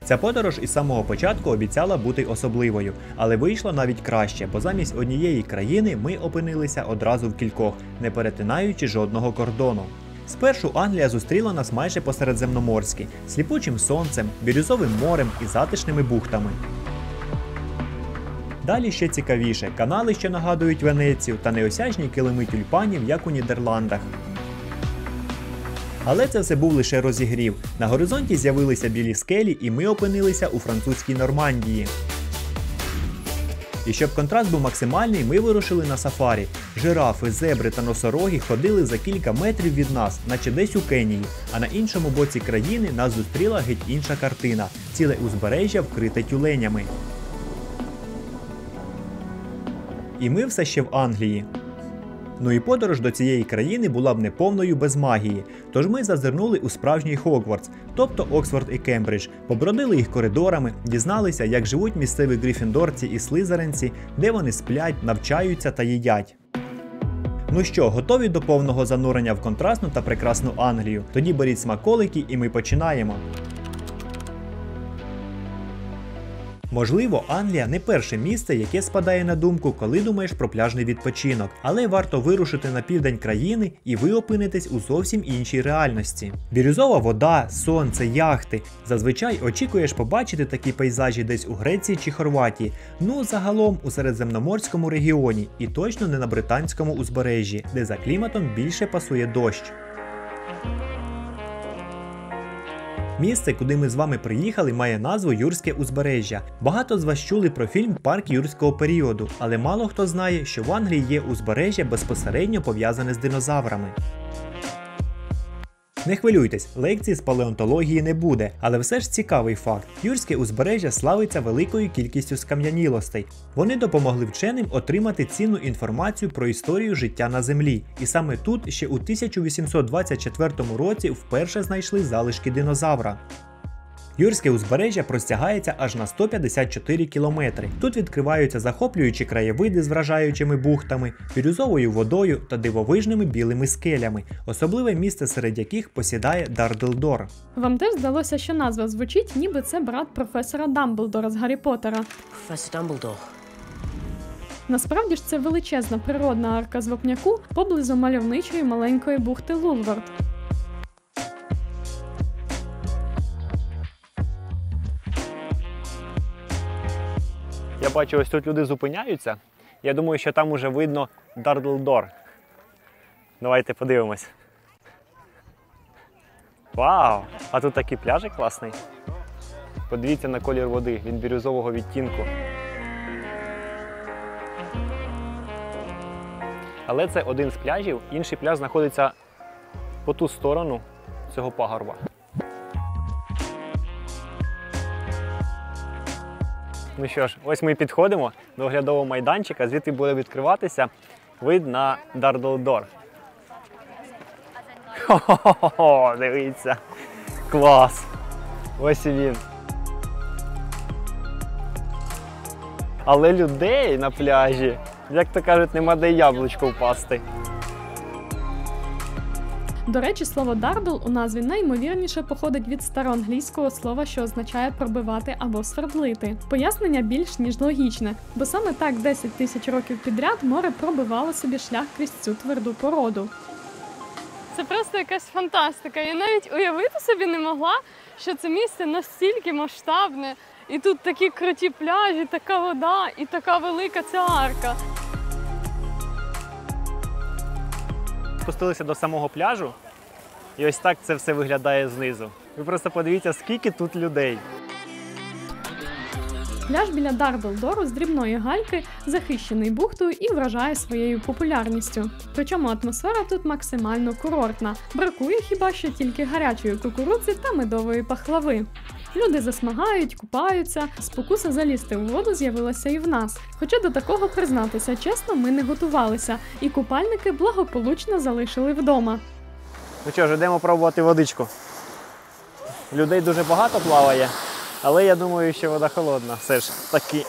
Ця подорож із самого початку обіцяла бути особливою, але вийшло навіть краще, бо замість однієї країни ми опинилися одразу в кількох, не перетинаючи жодного кордону. Спершу Англія зустріла нас майже по-середземноморськи, сліпучим сонцем, бірюзовим морем і затишними бухтами. Далі ще цікавіше – канали, що нагадують Венецію, та неосяжні килими тюльпанів, як у Нідерландах. Але це все був лише розігрів. На горизонті з'явилися білі скелі, і ми опинилися у французькій Нормандії. І щоб контраст був максимальний, ми вирушили на сафарі. Жирафи, зебри та носороги ходили за кілька метрів від нас, наче десь у Кенії, а на іншому боці країни нас зустріла геть інша картина – ціле узбережжя вкрите тюленями. І ми все ще в Англії. Ну і подорож до цієї країни була б неповною без магії, тож ми зазирнули у справжній Хогвартс, тобто Оксфорд і Кембридж, побродили їх коридорами, дізналися, як живуть місцеві грифіндорці і слизеринці, де вони сплять, навчаються та їдять. Ну що, готові до повного занурення в контрастну та прекрасну Англію? Тоді беріть смаколики і ми починаємо. Можливо, Англія не перше місце, яке спадає на думку, коли думаєш про пляжний відпочинок, але варто вирушити на південь країни і ви опинитесь у зовсім іншій реальності. Бірюзова вода, сонце, яхти. Зазвичай очікуєш побачити такі пейзажі десь у Греції чи Хорватії, ну загалом у середземноморському регіоні і точно не на британському узбережжі, де за кліматом більше пасує дощ. Місце, куди ми з вами приїхали, має назву Юрське узбережжя. Багато з вас чули про фільм «Парк юрського періоду», але мало хто знає, що в Англії є узбережжя безпосередньо пов'язане з динозаврами. Не хвилюйтесь, лекції з палеонтології не буде, але все ж цікавий факт. Юрське узбережжя славиться великою кількістю скам'янілостей. Вони допомогли вченим отримати цінну інформацію про історію життя на Землі. І саме тут ще у 1824 році вперше знайшли залишки динозавра. Юрське узбережжя простягається аж на 154 кілометри. Тут відкриваються захоплюючі краєвиди з вражаючими бухтами, бірюзовою водою та дивовижними білими скелями, особливе місце серед яких посідає Дардлдор. Вам теж здалося, що назва звучить, ніби це брат професора Дамблдора з Гаррі Поттера. Професор Дамблдор. Насправді ж це величезна природна арка з вапняку поблизу мальовничої маленької бухти Лулвард. Я бачу, ось тут люди зупиняються. Я думаю, що там уже видно Дардлдор. Давайте подивимось. Вау! А тут такий пляжик класний. Подивіться на колір води, він бірюзового відтінку. Але це один з пляжів, інший пляж знаходиться по ту сторону цього пагорба. Ну що ж, ось ми підходимо до оглядового майданчика, звідти буде відкриватися вид на Дардлдор. Хо-хо-хо, дивіться, клас! Ось і він. Але людей на пляжі, як то кажуть, нема де яблучко впасти. До речі, слово «дардл» у назві найімовірніше походить від староанглійського слова, що означає «пробивати» або «свердлити». Пояснення більш ніж логічне, бо саме так 10 тисяч років підряд море пробивало собі шлях крізь цю тверду породу. Це просто якась фантастика. Я навіть уявити собі не могла, що це місце настільки масштабне, і тут такі круті пляжі, така вода і така велика ця арка. Спустилися до самого пляжу, і ось так це все виглядає знизу. Ви просто подивіться, скільки тут людей. Пляж біля Дардлдору з дрібної гальки захищений бухтою і вражає своєю популярністю. Причому атмосфера тут максимально курортна. Бракує хіба що тільки гарячої кукурудзи та медової пахлави. Люди засмагають, купаються, спокуса залізти у воду з'явилася і в нас. Хоча до такого, признатися чесно, ми не готувалися, і купальники благополучно залишили вдома. Ну що ж, йдемо пробувати водичку. Людей дуже багато плаває, але я думаю, що вода холодна все ж таки.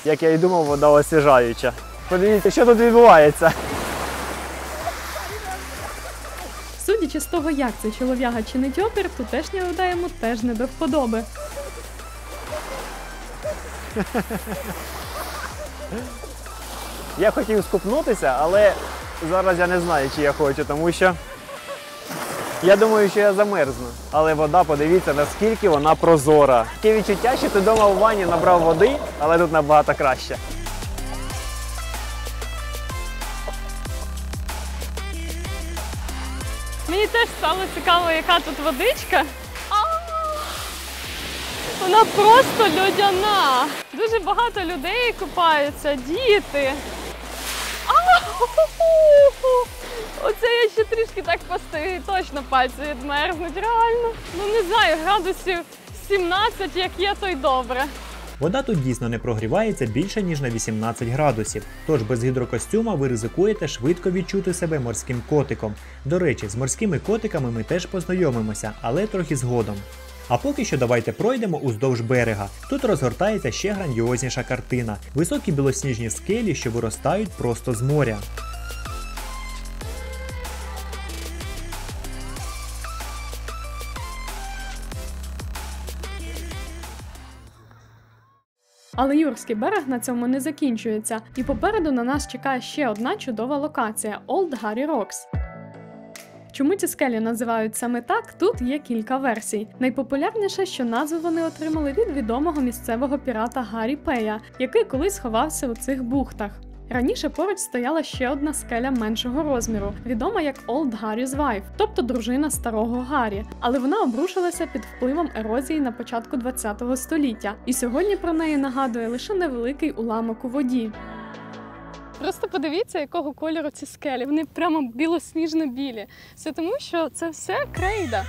Як я і думав, вода освіжаюча. Подивіться, що тут відбувається. Судячи Судячи з того, як цей чолов'яга чинить опір, тутешня вода йому теж не до вподоби. Я хотів скупнутися, але зараз я не знаю, чи я хочу, тому що я думаю, що я замерзну. Але вода, подивіться, наскільки вона прозора. Таке відчуття, що ти вдома у ванні набрав води, але тут набагато краще. Мені теж стало цікаво, яка тут водичка. Вона просто льодяна. Дуже багато людей купаються, діти. Оце я ще трішки так постою, і точно пальці відмерзнуть, реально. Ну не знаю, градусів 17, як є, то й добре. Вода тут дійсно не прогрівається більше, ніж на 18 градусів. Тож без гідрокостюма ви ризикуєте швидко відчути себе морським котиком. До речі, з морськими котиками ми теж познайомимося, але трохи згодом. А поки що давайте пройдемо уздовж берега. Тут розгортається ще грандіозніша картина. Високі білосніжні скелі, що виростають просто з моря. Але Юрський берег на цьому не закінчується, і попереду на нас чекає ще одна чудова локація – Old Harry Rocks. Чому ці скелі називають саме так, тут є кілька версій. Найпопулярніше, що назву вони отримали від відомого місцевого пірата Гаррі Пея, який колись ховався у цих бухтах. Раніше поруч стояла ще одна скеля меншого розміру, відома як Old Harry's Wife, тобто дружина старого Гаррі, але вона обрушилася під впливом ерозії на початку ХХ століття, і сьогодні про неї нагадує лише невеликий уламок у воді. Просто подивіться, якого кольору ці скелі. Вони прямо білосніжно-білі. Все тому, що це все крейда.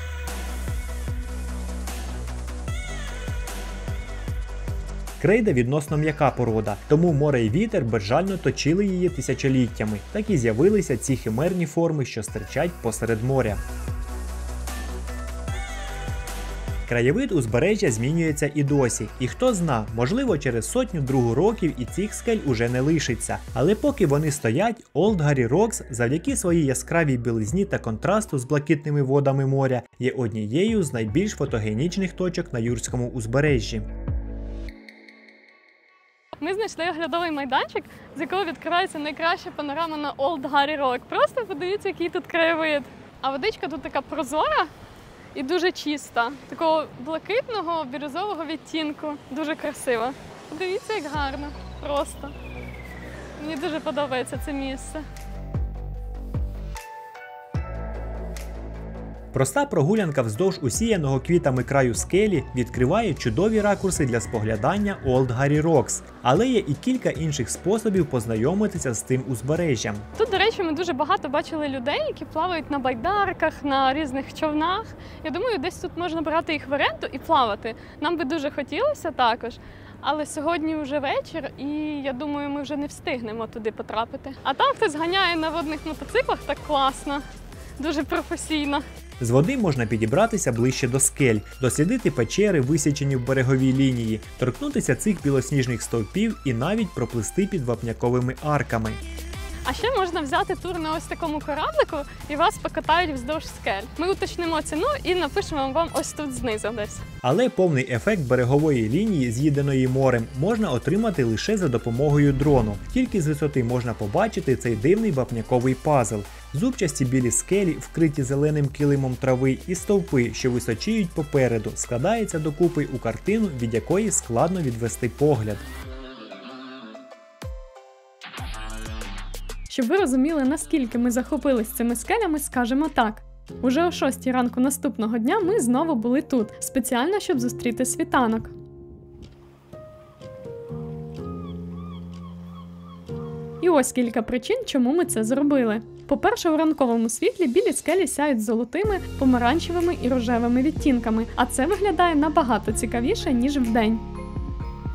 Крейда відносно м'яка порода, тому море і вітер безжально точили її тисячоліттями. Так і з'явилися ці химерні форми, що стирчать посеред моря. Краєвид узбережжя змінюється і досі, і хто зна, можливо через сотню-другу років і цих скель уже не лишиться. Але поки вони стоять, Old Harry Rocks завдяки своїй яскравій білизні та контрасту з блакитними водами моря є однією з найбільш фотогенічних точок на Юрському узбережжі. Ми знайшли оглядовий майданчик, з якого відкривається найкраща панорама на Old Harry Rock. Просто подивіться, який тут краєвид. А водичка тут така прозора і дуже чиста. Такого блакитного, бірюзового відтінку. Дуже красиво. Подивіться, як гарно. Просто. Мені дуже подобається це місце. Проста прогулянка вздовж усіяного квітами краю скелі відкриває чудові ракурси для споглядання Old Harry Rocks, але є і кілька інших способів познайомитися з тим узбережжям. Тут, до речі, ми дуже багато бачили людей, які плавають на байдарках, на різних човнах. Я думаю, десь тут можна брати їх в оренду і плавати. Нам би дуже хотілося також. Але сьогодні вже вечір, і я думаю, ми вже не встигнемо туди потрапити. А там хтось ганяє на водних мотоциклах так класно, дуже професійно. З води можна підібратися ближче до скель, дослідити печери, висічені в береговій лінії, торкнутися цих білосніжних стовпів і навіть проплисти під вапняковими арками. А ще можна взяти тур на ось такому кораблику і вас покатають вздовж скель. Ми уточнимо ціну і напишемо вам ось тут знизу десь. Але повний ефект берегової лінії, з'їденої морем, можна отримати лише за допомогою дрону. Тільки з висоти можна побачити цей дивний вапняковий пазл. Зубчасті білі скелі, вкриті зеленим килимом трави, і стовпи, що височіють попереду, складаються докупи у картину, від якої складно відвести погляд. Щоб ви розуміли, наскільки ми захопились цими скелями, скажемо так. Уже о 6 ранку наступного дня ми знову були тут, спеціально, щоб зустріти світанок. І ось кілька причин, чому ми це зробили. По-перше, у ранковому світлі білі скелі сяють золотими, помаранчевими і рожевими відтінками, а це виглядає набагато цікавіше, ніж вдень.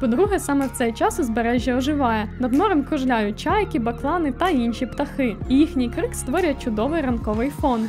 По-друге, саме в цей час узбережжя оживає. Над морем кружляють чайки, баклани та інші птахи. І їхній крик створює чудовий ранковий фон.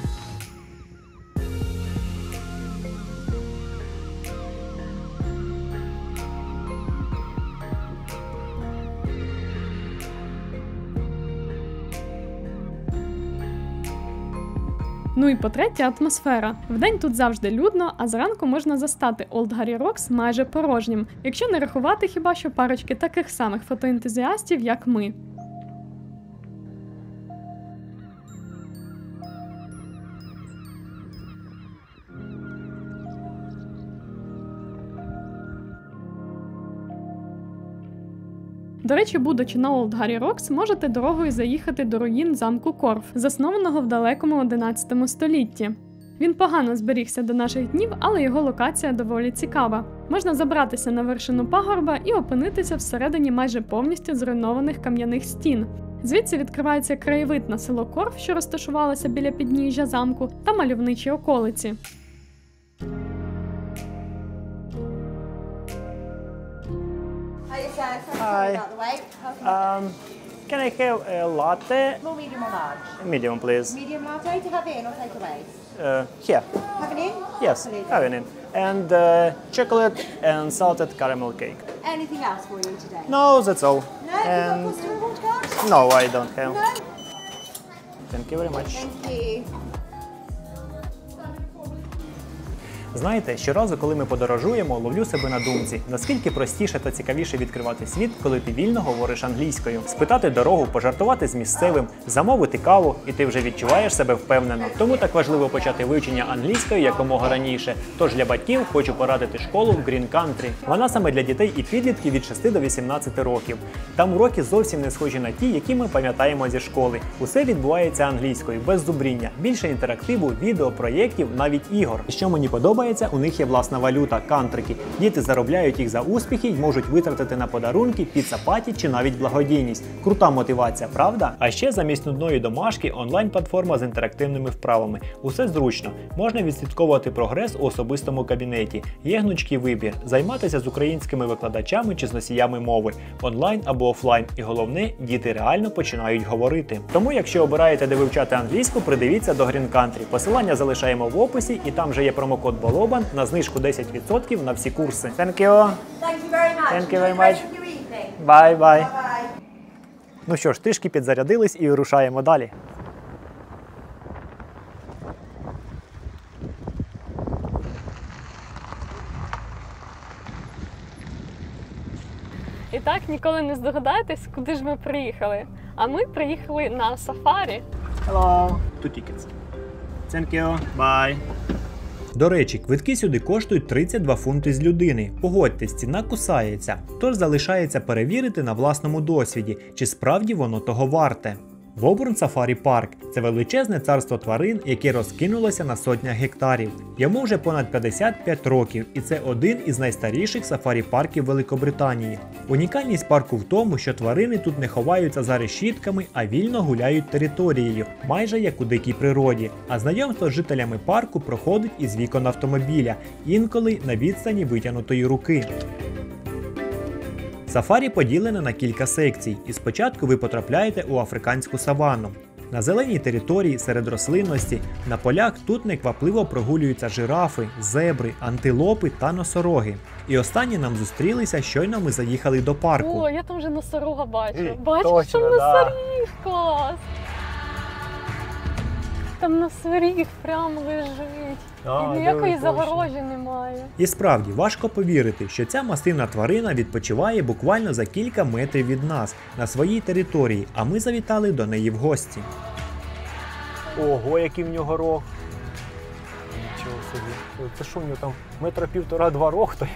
Ну і по-третє, атмосфера. Вдень тут завжди людно, а зранку можна застати Old Harry Rocks майже порожнім, якщо не рахувати хіба що парочки таких самих фотоентузіастів, як ми. До речі, будучи на Old Harry Rocks, можете дорогою заїхати до руїн замку Корф, заснованого в далекому 11 столітті. Він погано зберігся до наших днів, але його локація доволі цікава. Можна забратися на вершину пагорба і опинитися всередині майже повністю зруйнованих кам'яних стін. Звідси відкривається краєвид на село Корф, що розташувалося біля підніжжя замку, та мальовничі околиці. Hi. Can I have a latte? Small, medium or large? Medium, please. Medium latte to have in or take away? Here. Have it in? Yes, Absolutely. have it in. And chocolate and salted caramel cake. Anything else for you today? No, that's all. No? You've got And customer reward card? no, I don't have. No? Thank you very much. Thank you. Знаєте, щоразу, коли ми подорожуємо, ловлю себе на думці, наскільки простіше та цікавіше відкривати світ, коли ти вільно говориш англійською. Спитати дорогу, пожартувати з місцевим, замовити каву, і ти вже відчуваєш себе впевнено. Тому так важливо почати вивчення англійської якомога раніше. Тож для батьків хочу порадити школу в Green Country. Вона саме для дітей і підлітків від 6 до 18 років. Там уроки зовсім не схожі на ті, які ми пам'ятаємо зі школи. Усе відбувається англійською, без зубріння. Більше інтерактиву, відео, проєктів, навіть ігор. І що мені подобається, у них є власна валюта – кантрики. Діти заробляють їх за успіхи й можуть витратити на подарунки, піца-паті чи навіть благодійність. Крута мотивація, правда? А ще замість нудної домашки онлайн-платформа з інтерактивними вправами. Усе зручно. Можна відслідковувати прогрес у особистому кабінеті. Є гнучкий вибір – займатися з українськими викладачами чи з носіями мови, онлайн або офлайн. І головне – діти реально починають говорити. Тому, якщо обираєте, де вивчати англійську, придивіться до Green Country. Посилання залишаємо в описі, і там же є промокод BOLOBAN на знижку 10% на всі курси. Thank you. Thank you very much. Thank you very Enjoy the much. rest of your evening. Bye-bye. Bye. Ну що ж, трішки підзарядились і вирушаємо далі. І так ніколи не здогадаєтесь, куди ж ми приїхали. А ми приїхали на сафарі. Hello. 2 tickets. Thank you. Bye. До речі, квитки сюди коштують 32 фунти з людини. Погодьтесь, ціна кусається. Тож залишається перевірити на власному досвіді, чи справді воно того варте. Вобурн Сафарі Парк – це величезне царство тварин, яке розкинулося на сотнях гектарів. Йому вже понад 55 років, і це один із найстаріших сафарі-парків Великобританії. Унікальність парку в тому, що тварини тут не ховаються за решітками, а вільно гуляють територією, майже як у дикій природі. А знайомство з жителями парку проходить із вікон автомобіля, інколи на відстані витягнутої руки. Сафарі поділене на кілька секцій, і спочатку ви потрапляєте у африканську саванну. На зеленій території серед рослинності на полях тут неквапливо прогулюються жирафи, зебри, антилопи та носороги. І останні нам зустрілися, щойно ми заїхали до парку. О, я там вже носорога бачу. Ей, Бачиш, точно, там да. носоріг, клас! Там носоріг прямо лежить. І ніякої загорожі немає. І справді, важко повірити, що ця масивна тварина відпочиває буквально за кілька метрів від нас, на своїй території, а ми завітали до неї в гості. Ого, який в нього рог! Нічого собі. Це що в нього там, 1,5–2 рог той?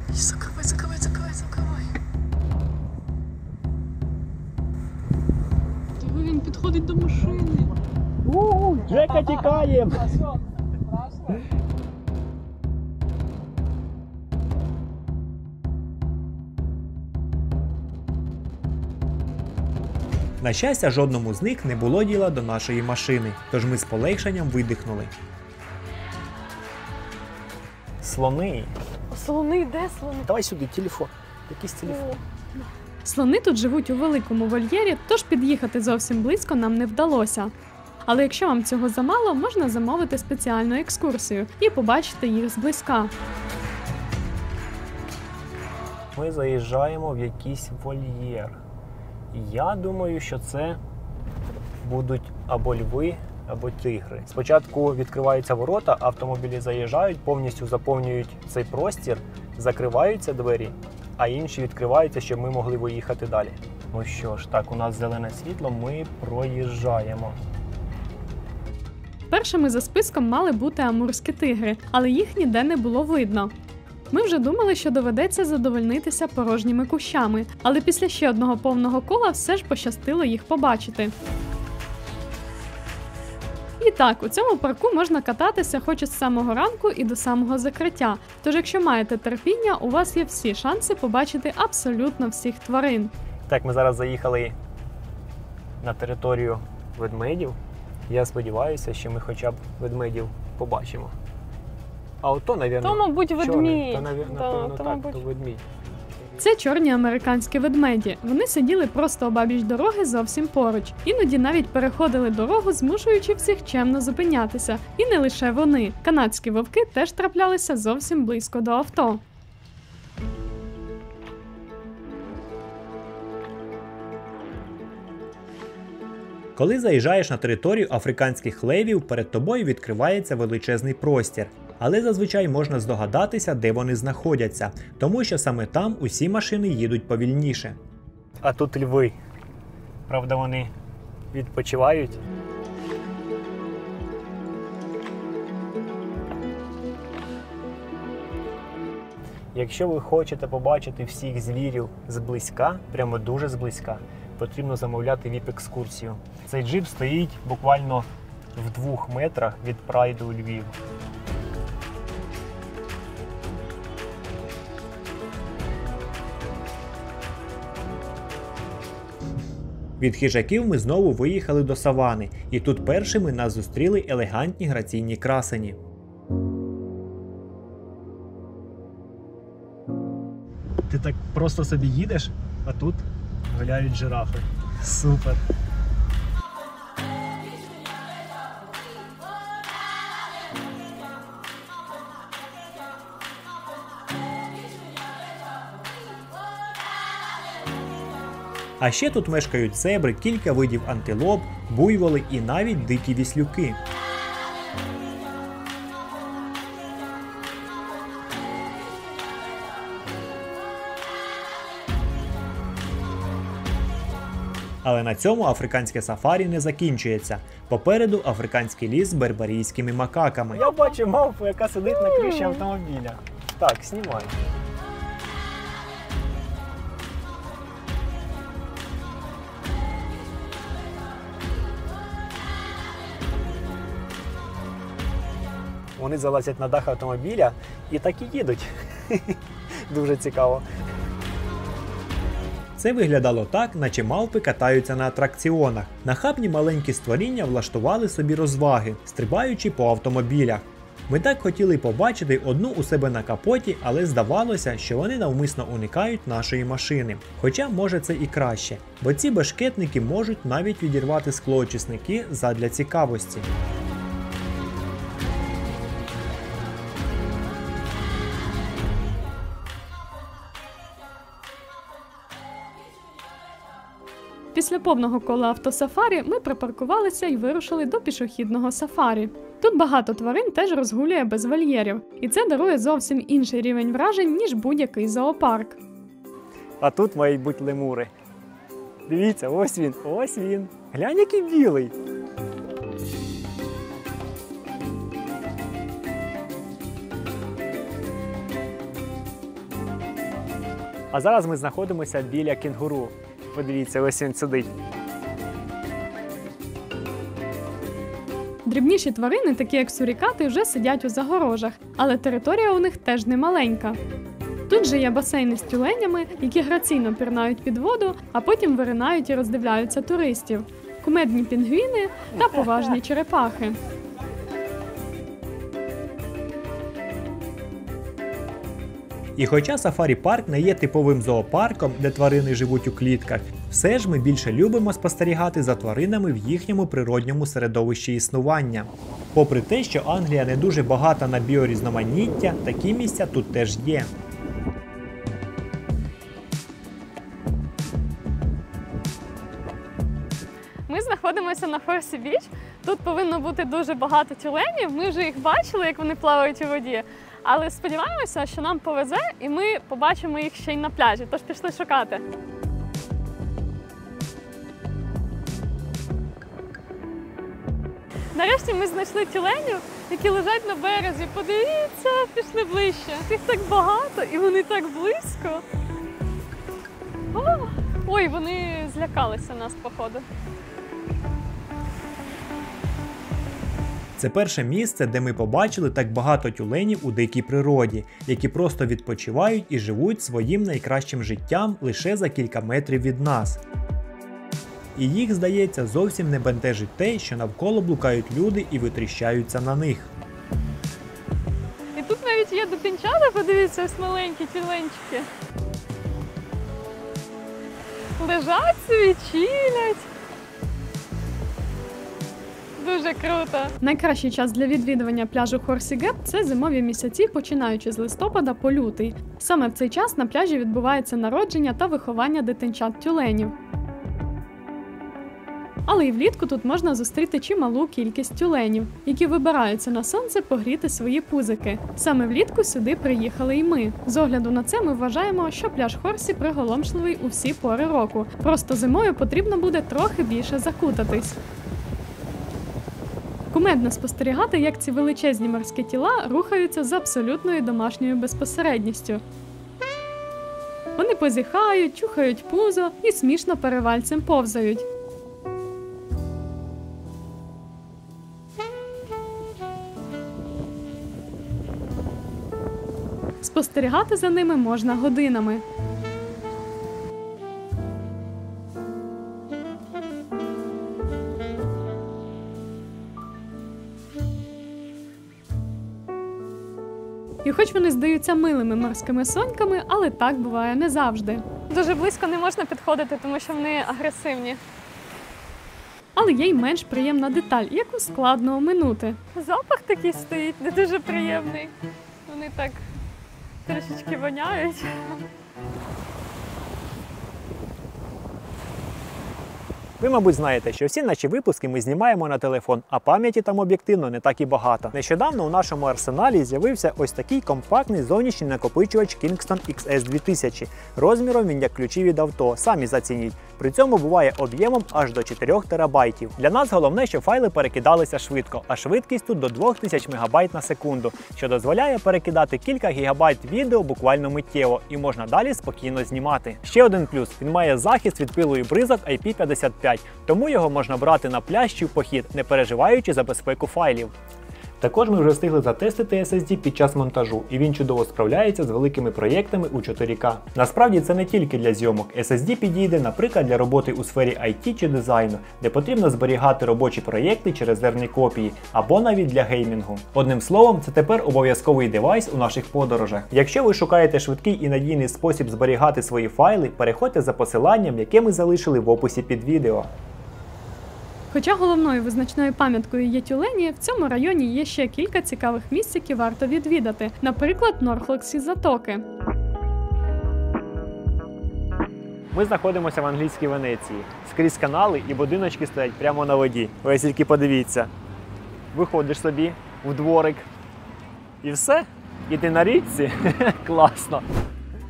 Закривай, закривай, закривай, закривай. Він підходить до машини. Джека, тікаємо! На щастя, жодному з них не було діла до нашої машини, тож ми з полегшенням видихнули. Слони. Слони, де слони? Давай сюди, телефон. Якийсь телефон. Слони тут живуть у великому вольєрі, тож під'їхати зовсім близько нам не вдалося. Але якщо вам цього замало, можна замовити спеціальну екскурсію і побачити їх зблизька. Ми заїжджаємо в якийсь вольєр. Я думаю, що це будуть або льви, або тигри. Спочатку відкриваються ворота, автомобілі заїжджають, повністю заповнюють цей простір, закриваються двері, а інші відкриваються, щоб ми могли виїхати далі. Ну що ж, так, у нас зелене світло, ми проїжджаємо. Першими за списком мали бути амурські тигри, але їх ніде не було видно. Ми вже думали, що доведеться задовольнитися порожніми кущами, але після ще одного повного кола все ж пощастило їх побачити. І так, у цьому парку можна кататися хоч із самого ранку і до самого закриття. Тож, якщо маєте терпіння, у вас є всі шанси побачити абсолютно всіх тварин. Так, ми зараз заїхали на територію ведмедів. Я сподіваюся, що ми хоча б ведмедів побачимо. А ото, навірно, То, мабуть, ведмідь. То ведмідь. Це чорні американські ведмеді. Вони сиділи просто обабіч дороги зовсім поруч. Іноді навіть переходили дорогу, змушуючи всіх чемно зупинятися. І не лише вони. Канадські вовки теж траплялися зовсім близько до авто. Коли заїжджаєш на територію африканських левів, перед тобою відкривається величезний простір. Але зазвичай можна здогадатися, де вони знаходяться, тому що саме там усі машини їдуть повільніше. А тут льви. Правда, вони відпочивають. Якщо ви хочете побачити всіх звірів зблизька, прямо дуже зблизька, потрібно замовляти віп-екскурсію. Цей джип стоїть буквально в 2 метрах від прайду Львів. Від хижаків ми знову виїхали до савани, і тут першими нас зустріли елегантні граційні красені. Ти так просто собі їдеш, а тут гуляють жирафи. Супер! А ще тут мешкають зебри, кілька видів антилоп, буйволи і навіть дикі віслюки. Але на цьому африканське сафарі не закінчується. Попереду африканський ліс з берберійськими макаками. Я бачу мавпу, яка сидить на криші автомобіля. Так, знімай. Вони залазять на дах автомобіля і так і їдуть. Дуже цікаво. Це виглядало так, наче мавпи катаються на атракціонах. Нахабні маленькі створіння влаштували собі розваги, стрибаючи по автомобілях. Ми так хотіли побачити одну у себе на капоті, але здавалося, що вони навмисно уникають нашої машини. Хоча, може, це і краще, бо ці бешкетники можуть навіть відірвати склоочисники задля цікавості. Після повного кола автосафарі ми припаркувалися і вирушили до пішохідного сафарі. Тут багато тварин теж розгулює без вольєрів, і це дарує зовсім інший рівень вражень, ніж будь-який зоопарк. А тут мають бути лемури. Дивіться, ось він, ось він. Глянь, який білий. А зараз ми знаходимося біля кенгуру. Подивіться, ось він сидить. Дрібніші тварини, такі як сурікати, вже сидять у загорожах, але територія у них теж немаленька. Тут же є басейни з тюленями, які граційно пірнають під воду, а потім виринають і роздивляються туристів, кумедні пінгвіни та поважні черепахи. І хоча сафарі-парк не є типовим зоопарком, де тварини живуть у клітках, все ж ми більше любимо спостерігати за тваринами в їхньому природньому середовищі існування. Попри те, що Англія не дуже багата на біорізноманіття, такі місця тут теж є. Ми знаходимося на Хорсі Біч. Тут повинно бути дуже багато тюленів. Ми вже їх бачили, як вони плавають у воді. Але сподіваємося, що нам повезе і ми побачимо їх ще й на пляжі. Тож пішли шукати. Нарешті ми знайшли тюленів, які лежать на березі. Подивіться, пішли ближче. Їх так багато і вони так близько. Ой, вони злякалися нас, походу. Це перше місце, де ми побачили так багато тюленів у дикій природі, які просто відпочивають і живуть своїм найкращим життям лише за кілька метрів від нас. І їх, здається, зовсім не бентежить те, що навколо блукають люди і витріщаються на них. І тут навіть є дитинчата, подивіться, ось маленькі тюленчики. Лежать собі, чилять. Дуже круто. Найкращий час для відвідування пляжу Хорсі Геп – це зимові місяці, починаючи з листопада по лютий. Саме в цей час на пляжі відбувається народження та виховання дитинчат тюленів. Але і влітку тут можна зустріти чималу кількість тюленів, які вибираються на сонце погріти свої пузики. Саме влітку сюди приїхали і ми. З огляду на це ми вважаємо, що пляж Хорсі приголомшливий у всі пори року. Просто зимою потрібно буде трохи більше закутатись. Кумедно спостерігати, як ці величезні морські тіла рухаються з абсолютною домашньою безпосередністю. Вони позіхають, чухають пузо і смішно перевальцем повзають. Спостерігати за ними можна годинами. І хоч вони здаються милими морськими соньками, але так буває не завжди. Дуже близько не можна підходити, тому що вони агресивні. Але є й менш приємна деталь, яку складно оминути. Запах такий стоїть, не дуже приємний. Вони так трішечки воняють. Ви, мабуть, знаєте, що всі наші випуски ми знімаємо на телефон, а пам'яті там об'єктивно не так і багато. Нещодавно у нашому арсеналі з'явився ось такий компактний зовнішній накопичувач Kingston XS2000. Розміром він як ключі від авто, самі зацініть. При цьому буває об'ємом аж до 4 терабайтів. Для нас головне, щоб файли перекидалися швидко, а швидкість тут до 2000 МБ на секунду, що дозволяє перекидати кілька гігабайт відео буквально миттєво і можна далі спокійно знімати. Ще один плюс – він має захист від пилу і бризок IP55, тому його можна брати на пляж чи в похід, не переживаючи за безпеку файлів. Також ми вже встигли затестити SSD під час монтажу, і він чудово справляється з великими проєктами у 4К. Насправді це не тільки для зйомок. SSD підійде, наприклад, для роботи у сфері IT чи дизайну, де потрібно зберігати робочі проєкти чи резервні копії, або навіть для геймінгу. Одним словом, це тепер обов'язковий девайс у наших подорожах. Якщо ви шукаєте швидкий і надійний спосіб зберігати свої файли, переходьте за посиланням, яке ми залишили в описі під відео. Хоча головною визначною пам'яткою є тюлені, в цьому районі є ще кілька цікавих місць, які варто відвідати. Наприклад, Норфолкські затоки. Ми знаходимося в англійській Венеції. Скрізь канали і будиночки стоять прямо на воді. Ви тільки подивіться. Виходиш собі в дворик. І все. І ти на річці. Класно.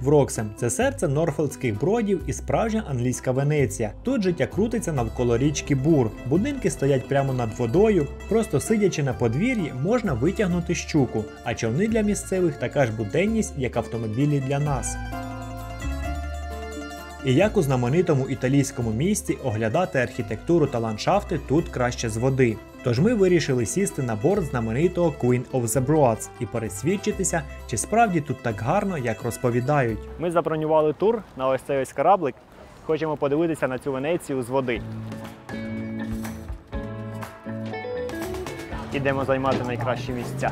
Вроксем – це серце норфолкських бродів і справжня англійська Венеція. Тут життя крутиться навколо річки Бур. Будинки стоять прямо над водою, просто сидячи на подвір'ї, можна витягнути щуку, а човни для місцевих така ж буденність, як автомобілі для нас. І як у знаменитому італійському місті, оглядати архітектуру та ландшафти тут краще з води. Тож ми вирішили сісти на борт знаменитого Queen of the Broads і пересвідчитися, чи справді тут так гарно, як розповідають. Ми забронювали тур на ось цей ось кораблик. Хочемо подивитися на цю Венецію з води. Ідемо займати найкращі місця.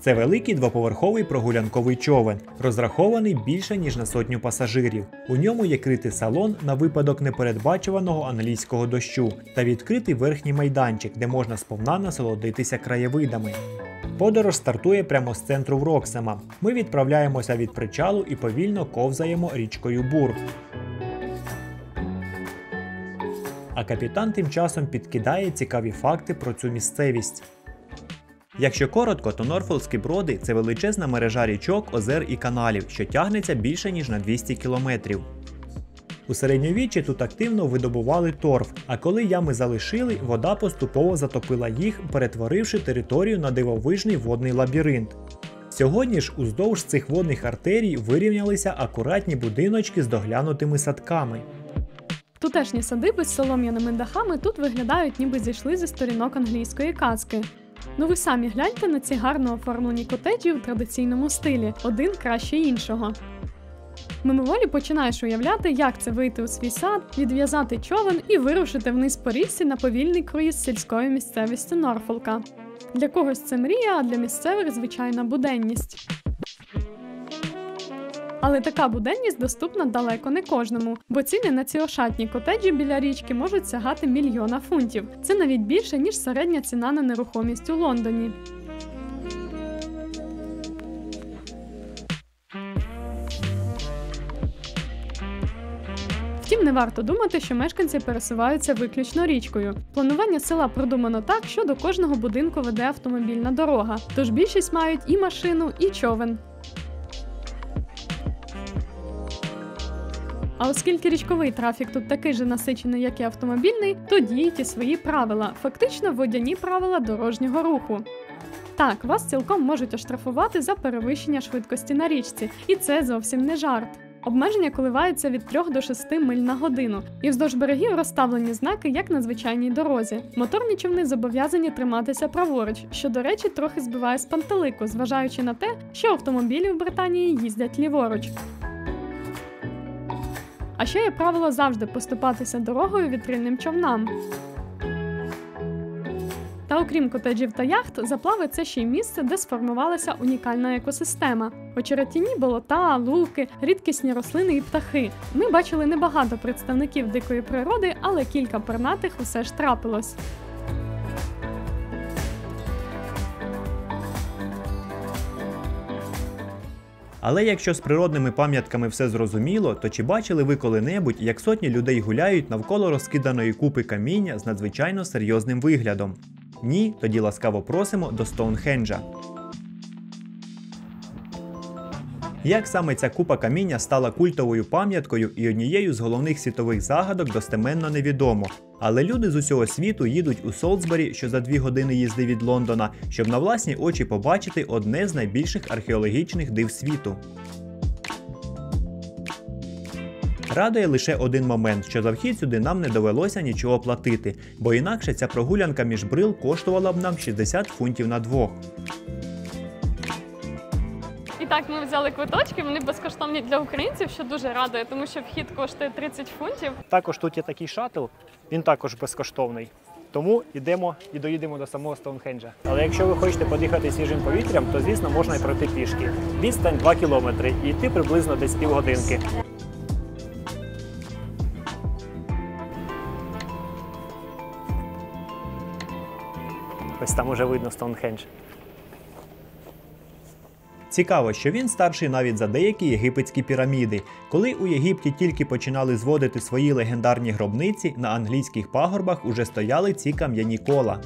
Це великий двоповерховий прогулянковий човен, розрахований більше ніж на 100 пасажирів. У ньому є критий салон на випадок непередбачуваного англійського дощу та відкритий верхній майданчик, де можна сповна насолодитися краєвидами. Подорож стартує прямо з центру Вроксема. Ми відправляємося від причалу і повільно ковзаємо річкою Бур. а капітан тим часом підкидає цікаві факти про цю місцевість. Якщо коротко, то Норфолкські Броди – це величезна мережа річок, озер і каналів, що тягнеться більше ніж на 200 кілометрів. У середньовіччі тут активно видобували торф, а коли ями залишили, вода поступово затопила їх, перетворивши територію на дивовижний водний лабіринт. Сьогодні ж уздовж цих водних артерій вирівнялися акуратні будиночки з доглянутими садками. Тутешні садиби з солом'яними дахами тут виглядають, ніби зійшли зі сторінок англійської казки. Ну ви самі гляньте на ці гарно оформлені котеджі в традиційному стилі, один краще іншого. Мимоволі починаєш уявляти, як це вийти у свій сад, відв'язати човен і вирушити вниз по річці на повільний круїз сільською місцевістю Норфолка. Для когось це мрія, а для місцевих – звичайна буденність. Але така буденність доступна далеко не кожному, бо ціни на ці ошатні котеджі біля річки можуть сягати $1 мільйон. Це навіть більше, ніж середня ціна на нерухомість у Лондоні. Втім, не варто думати, що мешканці пересуваються виключно річкою. Планування села продумано так, що до кожного будинку веде автомобільна дорога, тож більшість мають і машину, і човен. А оскільки річковий трафік тут такий же насичений, як і автомобільний, то діють і свої правила, фактично водяні правила дорожнього руху. Так, вас цілком можуть оштрафувати за перевищення швидкості на річці, і це зовсім не жарт. Обмеження коливаються від 3 до 6 миль на годину, і вздовж берегів розставлені знаки, як на звичайній дорозі. Моторні човни зобов'язані триматися праворуч, що, до речі, трохи збиває з пантелику, зважаючи на те, що автомобілі в Британії їздять ліворуч. А ще є правило завжди поступатися дорогою вітрильним човнам. Та окрім котеджів та яхт, заплави – це ще й місце, де сформувалася унікальна екосистема. Очеретяні болота, луки, рідкісні рослини і птахи. Ми бачили небагато представників дикої природи, але кілька пернатих усе ж трапилось. Але якщо з природними пам'ятками все зрозуміло, то чи бачили ви коли-небудь, як сотні людей гуляють навколо розкиданої купи каміння з надзвичайно серйозним виглядом? Ні? Тоді ласкаво просимо до Стоунхенджа. Як саме ця купа каміння стала культовою пам'яткою і однією з головних світових загадок, достеменно невідомо. Але люди з усього світу їдуть у Солсбері, що за 2 години їзди від Лондона, щоб на власні очі побачити одне з найбільших археологічних див світу. Радує лише один момент, що за вхід сюди нам не довелося нічого платити, бо інакше ця прогулянка між брил коштувала б нам 60 фунтів на двох. І так, ми взяли квиточки, вони безкоштовні для українців, що дуже радує, тому що вхід коштує 30 фунтів. Також тут є такий шаттл, він також безкоштовний. Тому йдемо і доїдемо до самого Стоунхенджа. Але якщо ви хочете подихати свіжим повітрям, то, звісно, можна і пройти пішки. Відстань 2 кілометри і йти приблизно десь півгодинки. Ось там уже видно Стоунхендж. Цікаво, що він старший навіть за деякі єгипетські піраміди. Коли у Єгипті тільки починали зводити свої легендарні гробниці, на англійських пагорбах уже стояли ці кам'яні кола.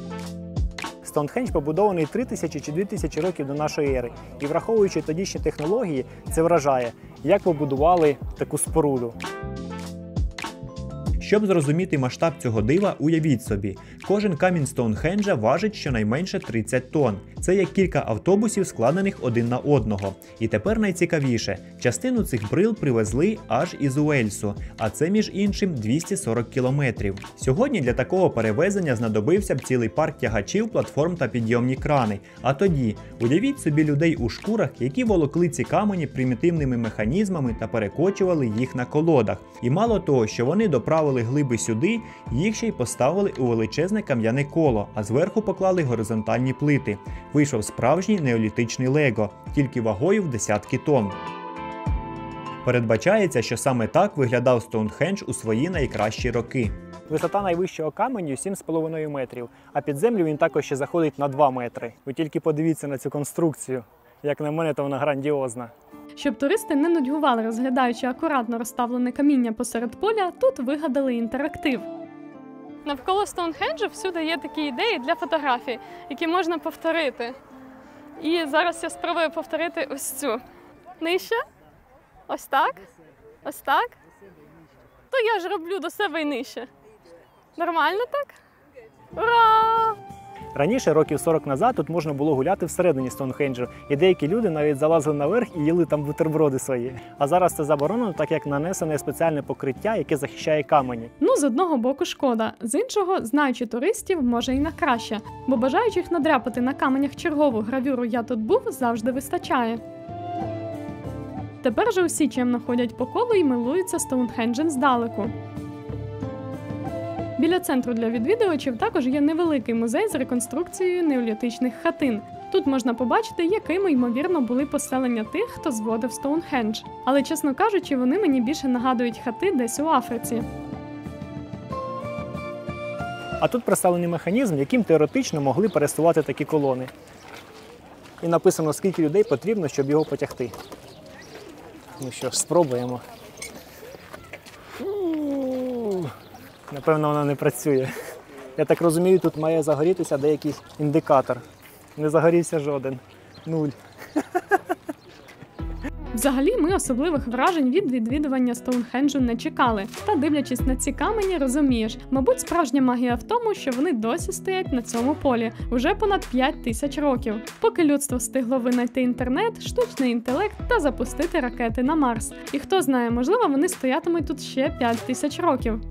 Стоунхендж побудований 3000 чи 2000 років до нашої ери. І враховуючи тодішні технології, це вражає, як побудували таку споруду. Щоб зрозуміти масштаб цього дива, уявіть собі, кожен камінь Стоунхенджа важить щонайменше 30 тонн. Це як кілька автобусів, складених один на одного. І тепер найцікавіше, частину цих брил привезли аж із Уельсу, а це між іншим 240 кілометрів. Сьогодні для такого перевезення знадобився б цілий парк тягачів, платформ та підйомні крани. А тоді, уявіть собі людей у шкурах, які волокли ці камені примітивними механізмами та перекочували їх на колодах. І мало того, що вони доправили глиби сюди, їх ще й поставили у величезне кам'яне коло, а зверху поклали горизонтальні плити. Вийшов справжній неолітичний лего, тільки вагою в десятки тонн. Передбачається, що саме так виглядав Стоунхендж у свої найкращі роки. Висота найвищого каменю 7,5 метрів, а під землю він також ще заходить на 2 метри. Ви тільки подивіться на цю конструкцію. Як на мене, то вона грандіозна. Щоб туристи не нудьгували, розглядаючи акуратно розставлене каміння посеред поля, тут вигадали інтерактив. Навколо Стоунхенджу всюди є такі ідеї для фотографій, які можна повторити. І зараз я спробую повторити ось цю. Нижче. Ось так. Ось так. То я ж роблю до себе і нижче. Нормально так? Ура! Раніше, років 40 назад, тут можна було гуляти всередині Стоунхенджу, і деякі люди навіть залазили наверх і їли там бутерброди свої. А зараз це заборонено, так як нанесене спеціальне покриття, яке захищає камені. Ну, з одного боку шкода, з іншого, знаючи туристів, може і на краще, бо бажаючих надряпати на каменях чергову гравюру «Я тут був» завжди вистачає. Тепер же усі чемно ходять по колу і милуються Стоунхенджем здалеку. Біля центру для відвідувачів також є невеликий музей з реконструкцією неолітичних хатин. Тут можна побачити, якими, ймовірно, були поселення тих, хто зводив Стоунхендж. Але, чесно кажучи, вони мені більше нагадують хати десь у Африці. А тут представлений механізм, яким теоретично могли пересувати такі колони. І написано, скільки людей потрібно, щоб його потягти. Ну що ж, спробуємо. Напевно, вона не працює. Я так розумію, тут має загорітися деякий індикатор. Не загорівся жоден. 0. Взагалі, ми особливих вражень від відвідування Стоунхенджу не чекали. Та, дивлячись на ці камені, розумієш, мабуть, справжня магія в тому, що вони досі стоять на цьому полі уже понад 5000 років. Поки людство встигло винайти інтернет, штучний інтелект та запустити ракети на Марс. І хто знає, можливо, вони стоятимуть тут ще 5000 років.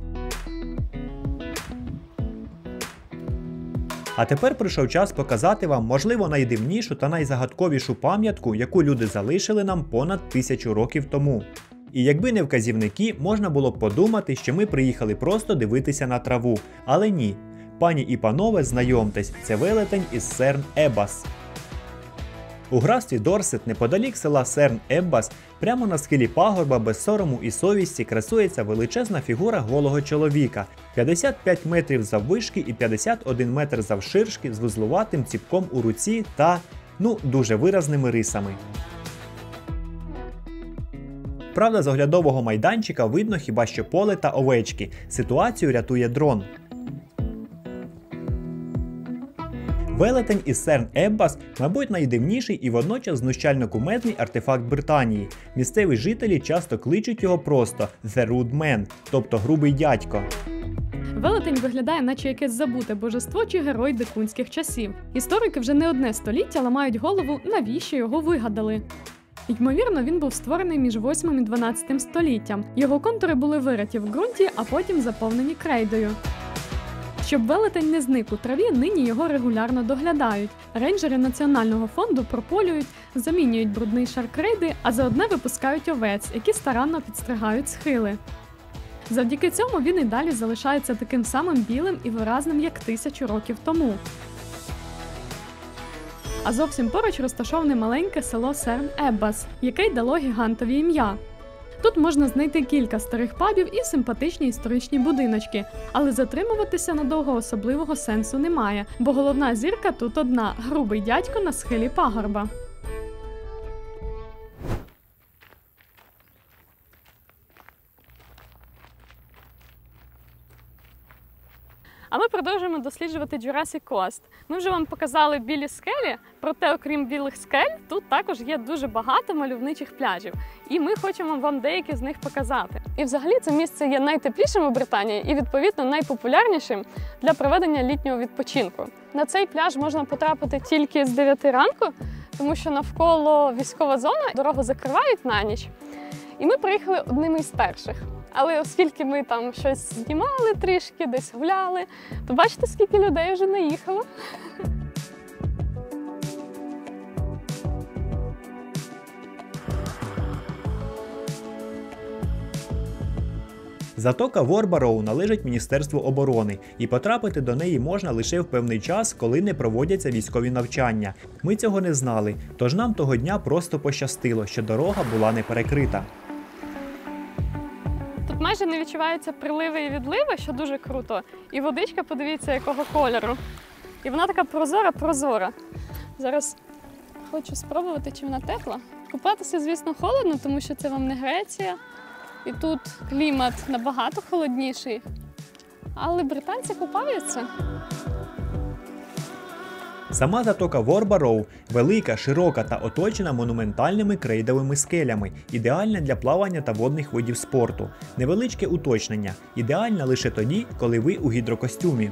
А тепер прийшов час показати вам, можливо, найдивнішу та найзагадковішу пам'ятку, яку люди залишили нам понад 1000 років тому. І якби не вказівники, можна було б подумати, що ми приїхали просто дивитися на траву. Але ні. Пані і панове, знайомтесь, це велетень із Серн-Еббас. У графстві Дорсет, неподалік села Серн-Еббас, прямо на схилі пагорба без сорому і совісті красується величезна фігура голого чоловіка, 55 метрів заввишки і 51 метр завширшки з вузлуватим ціпком у руці та, дуже виразними рисами. Правда, з оглядового майданчика видно хіба що поле та овечки. Ситуацію рятує дрон. Велетень із Серн-Еббас, мабуть, найдивніший і водночас знущально кумедний артефакт Британії. Місцеві жителі часто кличуть його просто «The Rude Man», тобто «грубий дядько». Велетень виглядає, наче якесь забуте божество чи герой дикунських часів. Історики вже не одне століття ламають голову, навіщо його вигадали. Ймовірно, він був створений між 8 і 12 століттям. Його контури були вириті в ґрунті, а потім заповнені крейдою. Щоб велетень не зник у траві, нині його регулярно доглядають. Рейнджери Національного фонду прополюють, замінюють брудний шар крейди, а заодне випускають овець, які старанно підстригають схили. Завдяки цьому він і далі залишається таким самим білим і виразним, як 1000 років тому. А зовсім поруч розташоване маленьке село Серн-Еббас, яке й дало гігантові ім'я. Тут можна знайти кілька старих пабів і симпатичні історичні будиночки, але затримуватися надовго особливого сенсу немає, бо головна зірка тут одна – грубий дядько на схилі пагорба. А ми продовжуємо досліджувати Jurassic Coast. Ми вже вам показали білі скелі, проте окрім білих скель, тут також є дуже багато мальовничих пляжів. І ми хочемо вам деякі з них показати. І взагалі це місце є найтеплішим у Британії і, відповідно, найпопулярнішим для проведення літнього відпочинку. На цей пляж можна потрапити тільки з 9 ранку, тому що навколо військова зона, дорогу закривають на ніч. І ми приїхали одними із перших. Але оскільки ми там щось знімали трішки, десь гуляли, то бачите, скільки людей вже наїхало. Затока Ворбароу належить Міністерству оборони, і потрапити до неї можна лише в певний час, коли не проводяться військові навчання. Ми цього не знали, тож нам того дня просто пощастило, що дорога була не перекрита. Тут майже не відчуваються приливи і відливи, що дуже круто. І водичка, подивіться, якого кольору. І вона така прозора-прозора. Зараз хочу спробувати, чи вона тепла. Купатися, звісно, холодно, тому що це вам не Греція. І тут клімат набагато холодніший. але британці купаються. Сама затока Ворба-Роу велика, широка та оточена монументальними крейдовими скелями, ідеальна для плавання та водних видів спорту. Невеличке уточнення – ідеальна лише тоді, коли ви у гідрокостюмі.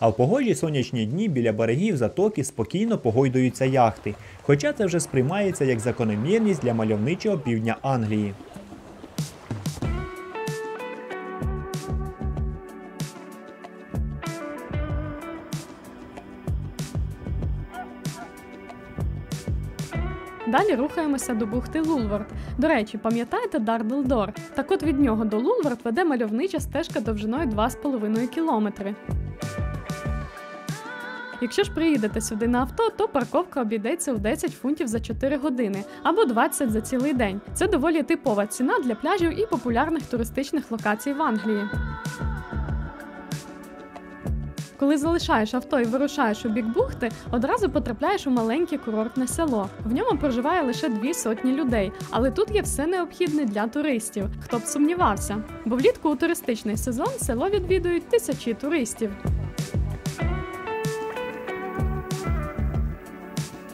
А в погожі сонячні дні біля берегів затоки спокійно погойдуються яхти, хоча це вже сприймається як закономірність для мальовничого півдня Англії. Далі рухаємося до бухти Лулвард. До речі, пам'ятаєте Дардл-Дор? Так от від нього до Лулвард веде мальовнича стежка довжиною 2,5 кілометри. Якщо ж приїдете сюди на авто, то парковка обійдеться у 10 фунтів за 4 години або 20 за цілий день. Це доволі типова ціна для пляжів і популярних туристичних локацій в Англії. Коли залишаєш авто і вирушаєш у бік бухти, одразу потрапляєш у маленьке курортне село. В ньому проживає лише 200 людей, але тут є все необхідне для туристів, хто б сумнівався. Бо влітку у туристичний сезон село відвідують тисячі туристів.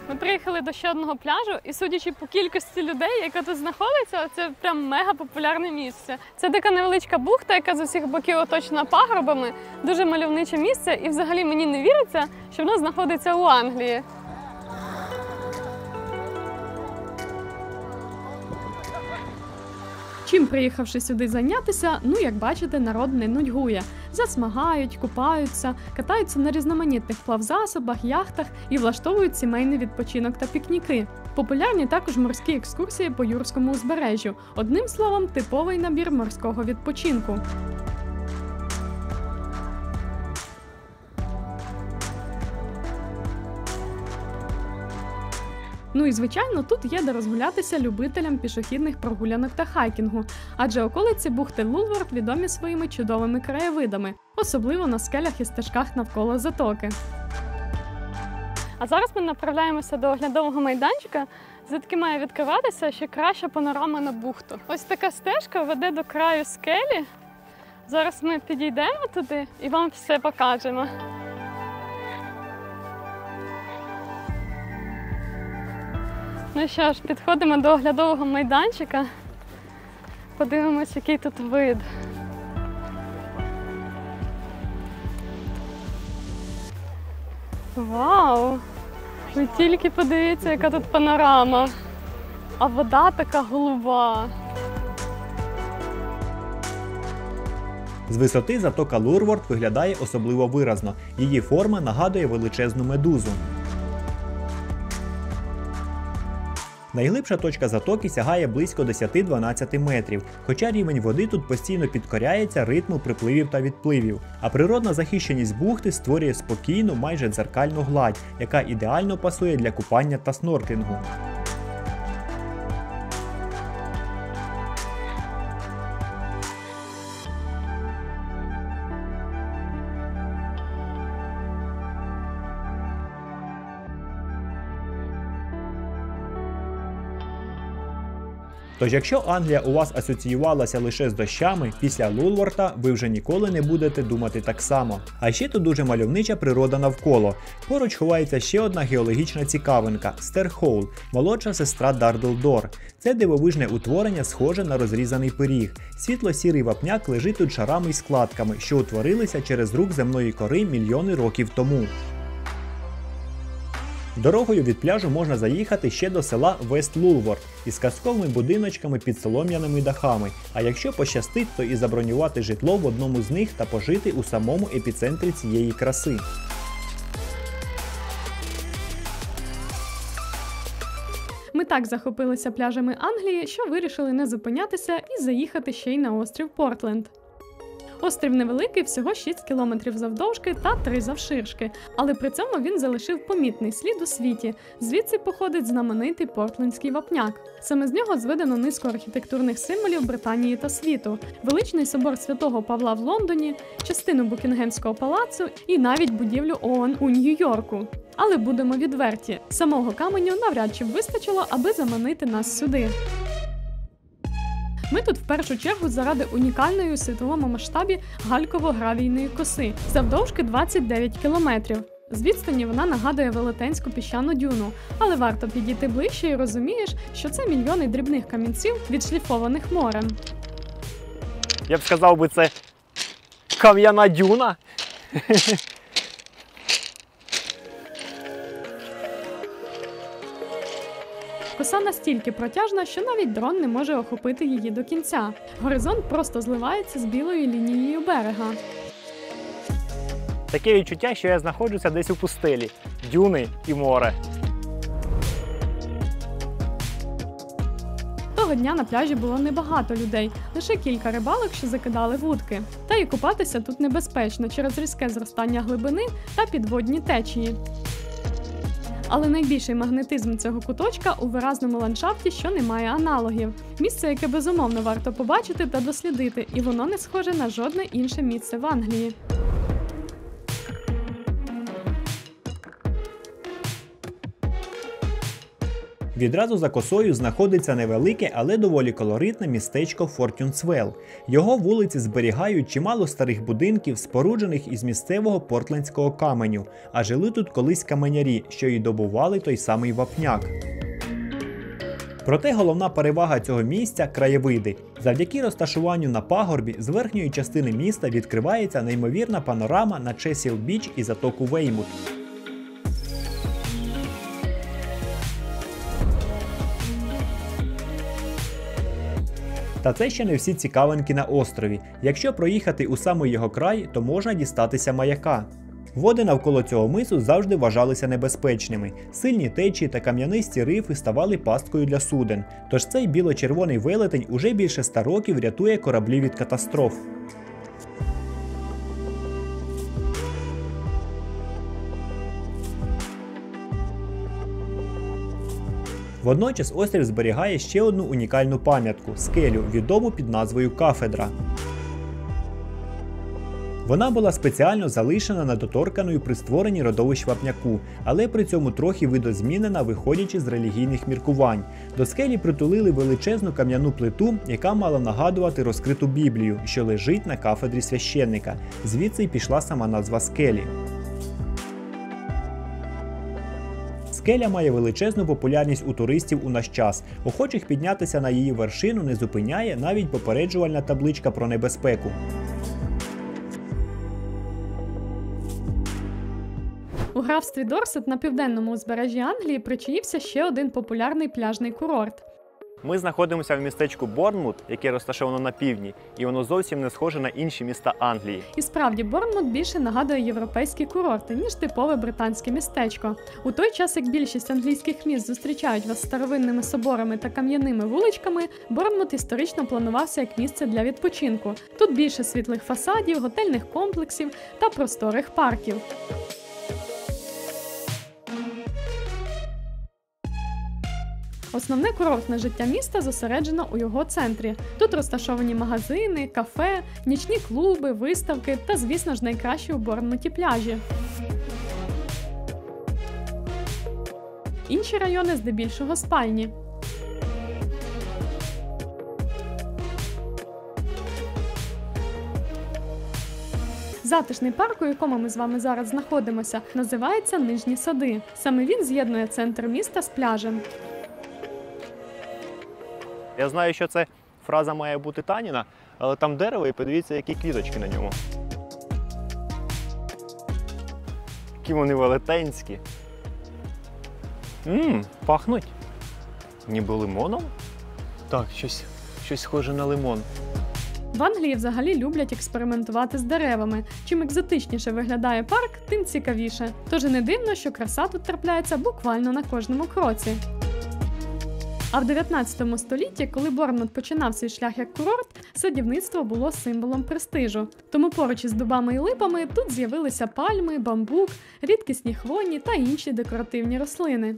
Ми приїхали до ще одного пляжу, і судячи по кількості людей, яка тут знаходиться, це прям мега популярне місце. Це така невеличка бухта, яка з усіх боків оточена пагорбами, дуже мальовниче місце, і взагалі мені не віриться, що воно знаходиться у Англії. Чим, приїхавши сюди зайнятися, як бачите, народ не нудьгує. Засмагають, купаються, катаються на різноманітних плавзасобах, яхтах і влаштовують сімейний відпочинок та пікніки. Популярні також морські екскурсії по Юрському узбережжю. Одним словом, типовий набір морського відпочинку. І, звичайно, тут є де розгулятися любителям пішохідних прогулянок та хайкінгу, адже околиці бухти Лулвард відомі своїми чудовими краєвидами, особливо на скелях і стежках навколо затоки. А зараз ми направляємося до оглядового майданчика, звідки має відкриватися ще краща панорама на бухту. Ось така стежка веде до краю скелі. Зараз ми підійдемо туди і вам все покажемо. Ну що ж, підходимо до оглядового майданчика, подивимось, який тут вид. Вау! Ви тільки подивіться, яка тут панорама, а вода така голуба. З висоти затока Лулвард виглядає особливо виразно. Її форма нагадує величезну медузу. Найглибша точка затоки сягає близько 10-12 метрів, хоча рівень води тут постійно підкоряється ритму припливів та відпливів. А природна захищеність бухти створює спокійну, майже дзеркальну гладь, яка ідеально пасує для купання та снорклінгу. Тож якщо Англія у вас асоціювалася лише з дощами, після Лулварда ви вже ніколи не будете думати так само. А ще тут дуже мальовнича природа навколо. Поруч ховається ще одна геологічна цікавинка – Стерхоул, молодша сестра Дардл-Дор. Це дивовижне утворення схоже на розрізаний пиріг. Світло-сірий вапняк лежить тут шарами й складками, що утворилися через рух земної кори мільйони років тому. Дорогою від пляжу можна заїхати ще до села Вест-Лулвард із казковими будиночками під солом'яними дахами, а якщо пощастить, то і забронювати житло в одному з них та пожити у самому епіцентрі цієї краси. Ми так захопилися пляжами Англії, що вирішили не зупинятися і заїхати ще й на острів Портленд. Острів невеликий, всього 6 кілометрів завдовжки та 3 завширшки, але при цьому він залишив помітний слід у світі. Звідси походить знаменитий портлендський вапняк. Саме з нього зведено низку архітектурних символів Британії та світу. Величний собор Святого Павла в Лондоні, частину Букінгемського палацу і навіть будівлю ООН у Нью-Йорку. Але будемо відверті, самого каменю навряд чи б вистачило, аби заманити нас сюди. Ми тут в першу чергу заради унікальної у світовому масштабі гальково-гравійної коси, завдовжки 29 кілометрів. З відстані вона нагадує велетенську піщану дюну, але варто підійти ближче і розумієш, що це мільйони дрібних камінців, відшліфованих морем. Я б сказав би, це кам'яна дюна. Коса настільки протяжна, що навіть дрон не може охопити її до кінця. Горизонт просто зливається з білою лінією берега. Таке відчуття, що я знаходжуся десь у пустелі. Дюни і море. Того дня на пляжі було небагато людей, лише кілька рибалок, що закидали вудки. Та й купатися тут небезпечно через різке зростання глибини та підводні течії. Але найбільший магнетизм цього куточка у виразному ландшафті, що не має аналогів. Місце, яке безумовно варто побачити та дослідити, і воно не схоже на жодне інше місце в Англії. Відразу за косою знаходиться невелике, але доволі колоритне містечко Фортюнсвелл. Його вулиці зберігають чимало старих будинків, споруджених із місцевого портлендського каменю, а жили тут колись каменярі, що й добували той самий вапняк. Проте головна перевага цього місця – краєвиди. Завдяки розташуванню на пагорбі з верхньої частини міста відкривається неймовірна панорама на Чесіл-Біч і затоку Веймут. Та це ще не всі цікавинки на острові. Якщо проїхати у самий його край, то можна дістатися маяка. Води навколо цього мису завжди вважалися небезпечними. Сильні течії та кам'янисті рифи ставали пасткою для суден. Тож цей біло-червоний велетень уже більше 100 років рятує кораблі від катастроф. Водночас острів зберігає ще одну унікальну пам'ятку – скелю, відому під назвою Кафедра. Вона була спеціально залишена недоторканою при створенні родовищ вапняку, але при цьому трохи видозмінена, виходячи з релігійних міркувань. До скелі притулили величезну кам'яну плиту, яка мала нагадувати розкриту Біблію, що лежить на кафедрі священника. Звідси й пішла сама назва скелі. Скеля має величезну популярність у туристів у наш час. Охочих піднятися на її вершину не зупиняє навіть попереджувальна табличка про небезпеку. У графстві Дорсет на південному узбережжі Англії причаївся ще один популярний пляжний курорт. Ми знаходимося в містечку Борнмут, яке розташовано на півдні, і воно зовсім не схоже на інші міста Англії. І справді, Борнмут більше нагадує європейські курорти, ніж типове британське містечко. У той час, як більшість англійських міст зустрічають вас старовинними соборами та кам'яними вуличками, Борнмут історично планувався як місце для відпочинку. Тут більше світлих фасадів, готельних комплексів та просторих парків. Основне курортне життя міста зосереджено у його центрі. Тут розташовані магазини, кафе, нічні клуби, виставки та, звісно ж, найкращі у Борнмуті пляжі. Інші райони здебільшого спальні. Затишний парк, у якому ми з вами зараз знаходимося, називається Нижні Сади. Саме він з'єднує центр міста з пляжем. Я знаю, що це фраза має бути Таніна, але там дерево і подивіться, які квіточки на ньому. Які вони велетенські. Пахнуть. Ніби лимоном? Так, щось схоже на лимон. В Англії взагалі люблять експериментувати з деревами. Чим екзотичніше виглядає парк, тим цікавіше. Тож не дивно, що краса тут трапляється буквально на кожному кроці. А в 19 столітті, коли Борнмут починав свій шлях як курорт, садівництво було символом престижу. Тому поруч із дубами і липами тут з'явилися пальми, бамбук, рідкісні хвойні та інші декоративні рослини.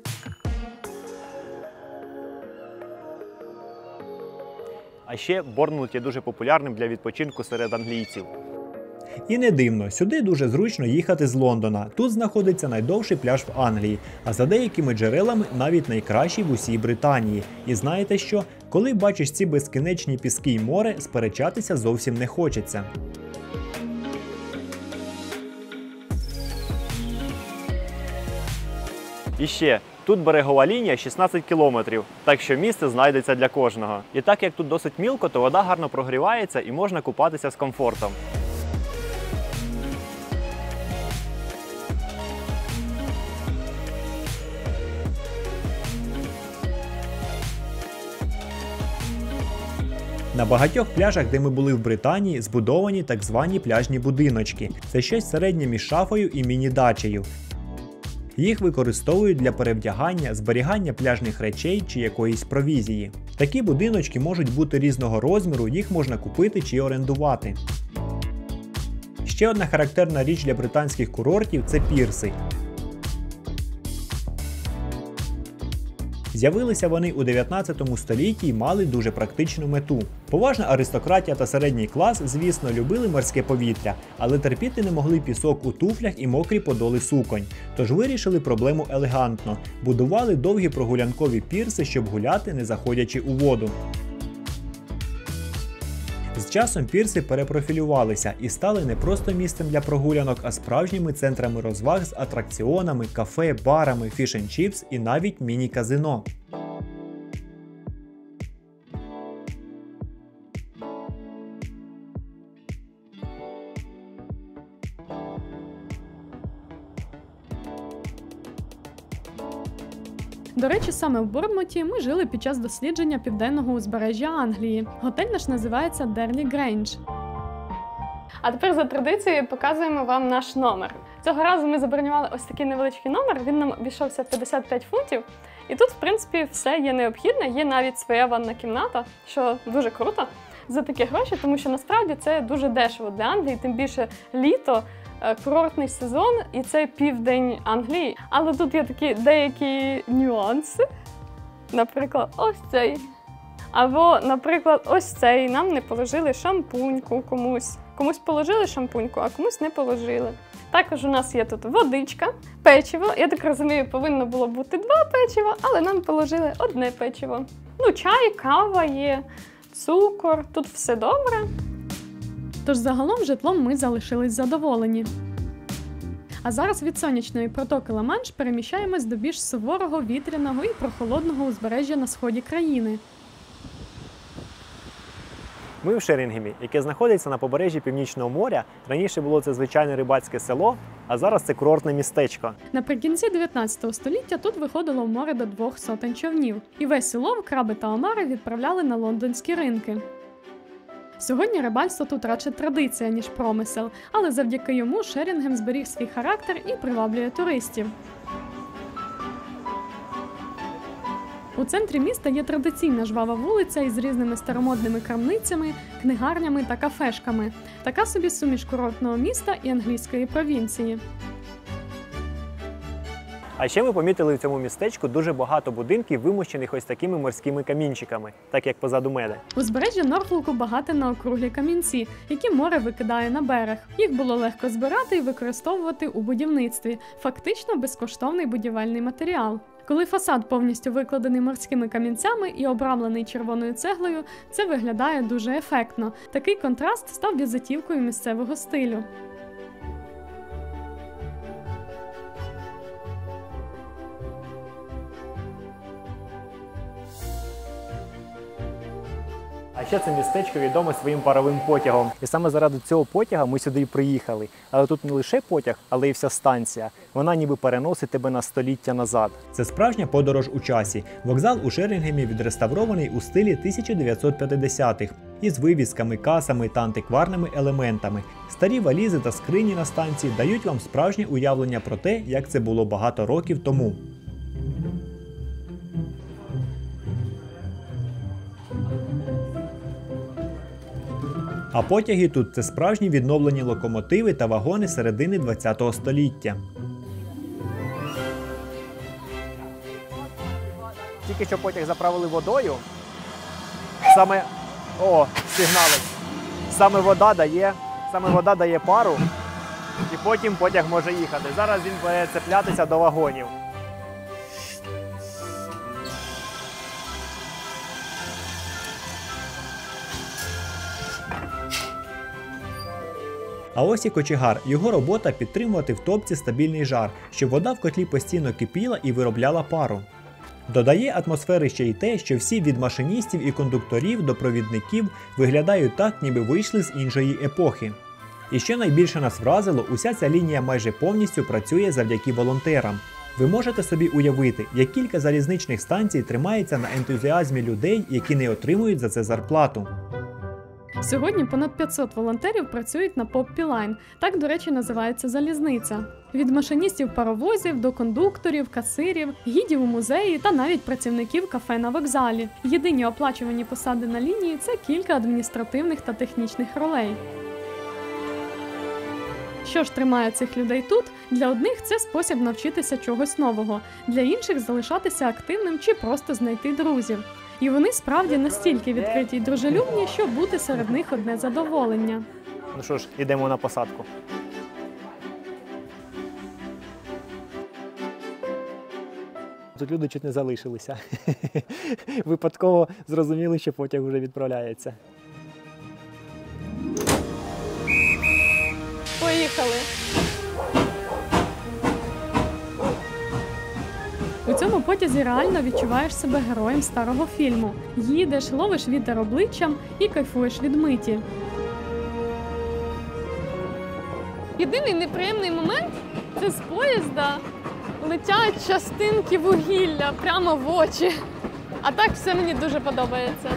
А ще Борнмут є дуже популярним для відпочинку серед англійців. І не дивно, сюди дуже зручно їхати з Лондона. Тут знаходиться найдовший пляж в Англії, а за деякими джерелами навіть найкращий в усій Британії. І знаєте що? Коли бачиш ці безкінечні піски й море, сперечатися зовсім не хочеться. І ще, тут берегова лінія 16 кілометрів, так що місце знайдеться для кожного. І так як тут досить мілко, то вода гарно прогрівається і можна купатися з комфортом. На багатьох пляжах, де ми були в Британії, збудовані так звані пляжні будиночки. Це щось середнє між шафою і міні-дачею. Їх використовують для перевдягання, зберігання пляжних речей чи якоїсь провізії. Такі будиночки можуть бути різного розміру, їх можна купити чи орендувати. Ще одна характерна річ для британських курортів – це пірси. З'явилися вони у 19 столітті і мали дуже практичну мету. Поважна аристократія та середній клас, звісно, любили морське повітря, але терпіти не могли пісок у туфлях і мокрі подоли суконь. Тож вирішили проблему елегантно. Будували довгі прогулянкові пірси, щоб гуляти, не заходячи у воду. З часом пірси перепрофілювалися і стали не просто місцем для прогулянок, а справжніми центрами розваг з атракціонами, кафе, барами, фіш-н-чіпс і навіть міні-казино. До речі, саме в Борнмуті ми жили під час дослідження південного узбережжя Англії. Готель наш називається Дерлі Грейндж. А тепер за традицією показуємо вам наш номер. Цього разу ми забронювали ось такий невеличкий номер, він нам обійшовся 55 фунтів. І тут, в принципі, все є необхідне, є навіть своя ванна кімната, що дуже круто за такі гроші, тому що насправді це дуже дешево для Англії, тим більше літо, курортний сезон і це південь Англії. Але тут є такі деякі нюанси, наприклад, ось цей. Або, наприклад, ось цей. Нам не положили шампуньку комусь. Комусь положили шампуньку, а комусь не положили. Також у нас є тут водичка, печиво. Я так розумію, повинно було бути 2 печива, але нам положили 1 печиво. Ну, чай, кава є, цукор, тут все добре. Тож загалом житлом ми залишились задоволені. А зараз від сонячної протоки Ла-Манш переміщаємось до більш суворого, вітряного і прохолодного узбережжя на сході країни. Ми в Шерінгемі, яке знаходиться на побережжі Північного моря. Раніше було це звичайне рибацьке село, а зараз це курортне містечко. Наприкінці 19 століття тут виходило в море до 200 човнів. І весь улов, краби та омари відправляли на лондонські ринки. Сьогодні рибальство тут радше традиція, ніж промисел, але завдяки йому Шерінгем зберіг свій характер і приваблює туристів. У центрі міста є традиційна жвава вулиця із різними старомодними крамницями, книгарнями та кафешками. Така собі суміш курортного міста і англійської провінції. А ще ми помітили в цьому містечку дуже багато будинків, вимощених ось такими морськими камінчиками, так як позаду мене. Узбережжя Норфолку багате на округлі камінці, які море викидає на берег. Їх було легко збирати і використовувати у будівництві. Фактично безкоштовний будівельний матеріал. Коли фасад повністю викладений морськими камінцями і обрамлений червоною цеглою, це виглядає дуже ефектно. Такий контраст став візитівкою місцевого стилю. А ще це містечко відоме своїм паровим потягом. І саме заради цього потяга ми сюди і приїхали. Але тут не лише потяг, але й вся станція. Вона ніби переносить тебе на століття назад. Це справжня подорож у часі. Вокзал у Шерінгемі відреставрований у стилі 1950-х. Із вивісками, касами та антикварними елементами. Старі валізи та скрині на станції дають вам справжнє уявлення про те, як це було багато років тому. А потяги тут – це справжні відновлені локомотиви та вагони середини ХХ століття. Тільки що потяг заправили водою. Сигналить. Саме вода дає пару, і потім потяг може їхати. Зараз він буде цеплятися до вагонів. А ось і кочегар. Його робота – підтримувати в топці стабільний жар, щоб вода в котлі постійно кипіла і виробляла пару. Додає атмосфери ще й те, що всі від машиністів і кондукторів до провідників виглядають так, ніби вийшли з іншої епохи. І що найбільше нас вразило, уся ця лінія майже повністю працює завдяки волонтерам. Ви можете собі уявити, як кілька залізничних станцій тримається на ентузіазмі людей, які не отримують за це зарплату. Сьогодні понад 500 волонтерів працюють на Poppy Line. Так, до речі, називається залізниця. Від машиністів паровозів до кондукторів, касирів, гідів у музеї та навіть працівників кафе на вокзалі. Єдині оплачувані посади на лінії – це кілька адміністративних та технічних ролей. Що ж тримає цих людей тут? Для одних це спосіб навчитися чогось нового, для інших залишатися активним чи просто знайти друзів. І вони справді настільки відкриті й дружелюбні, що бути серед них одне задоволення. Ну що ж, йдемо на посадку. Тут люди чуть не залишилися. Випадково зрозуміли, що потяг вже відправляється. Поїхали! У цьому потязі реально відчуваєш себе героєм старого фільму. Їдеш, ловиш вітер обличчям і кайфуєш від миті. Єдиний неприємний момент – це з поїзда летять частинки вугілля прямо в очі. А так все мені дуже подобається.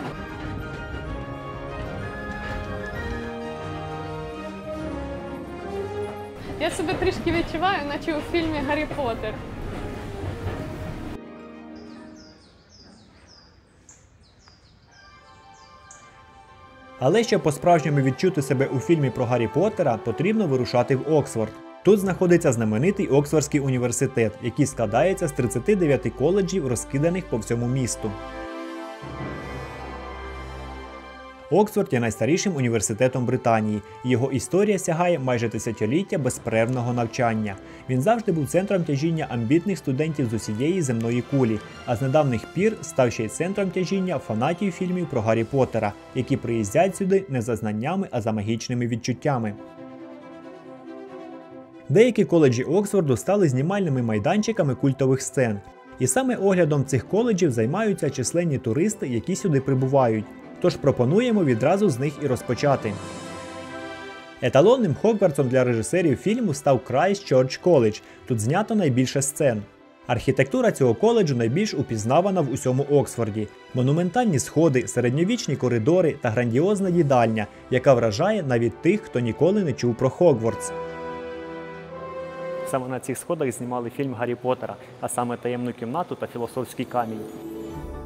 Я себе трішки відчуваю, наче у фільмі «Гаррі Поттер». Але щоб по-справжньому відчути себе у фільмі про Гаррі Поттера, потрібно вирушати в Оксфорд. Тут знаходиться знаменитий Оксфордський університет, який складається з 39 коледжів, розкиданих по всьому місту. Оксфорд є найстарішим університетом Британії. Його історія сягає майже тисячоліття безперервного навчання. Він завжди був центром тяжіння амбітних студентів з усієї земної кулі, а з недавніх пір став ще й центром тяжіння фанатів фільмів про Гаррі Поттера, які приїздять сюди не за знаннями, а за магічними відчуттями. Деякі коледжі Оксфорду стали знімальними майданчиками культових сцен. І саме оглядом цих коледжів займаються численні туристи, які сюди прибувають. Тож пропонуємо відразу з них і розпочати. Еталонним Хогвартсом для режисерів фільму став Christ Church College. Тут знято найбільше сцен. Архітектура цього коледжу найбільш упізнавана в усьому Оксфорді. Монументальні сходи, середньовічні коридори та грандіозна їдальня, яка вражає навіть тих, хто ніколи не чув про Хогвартс. Саме на цих сходах знімали фільм «Гаррі Поттера», а саме «Таємну кімнату» та «Філософський камінь».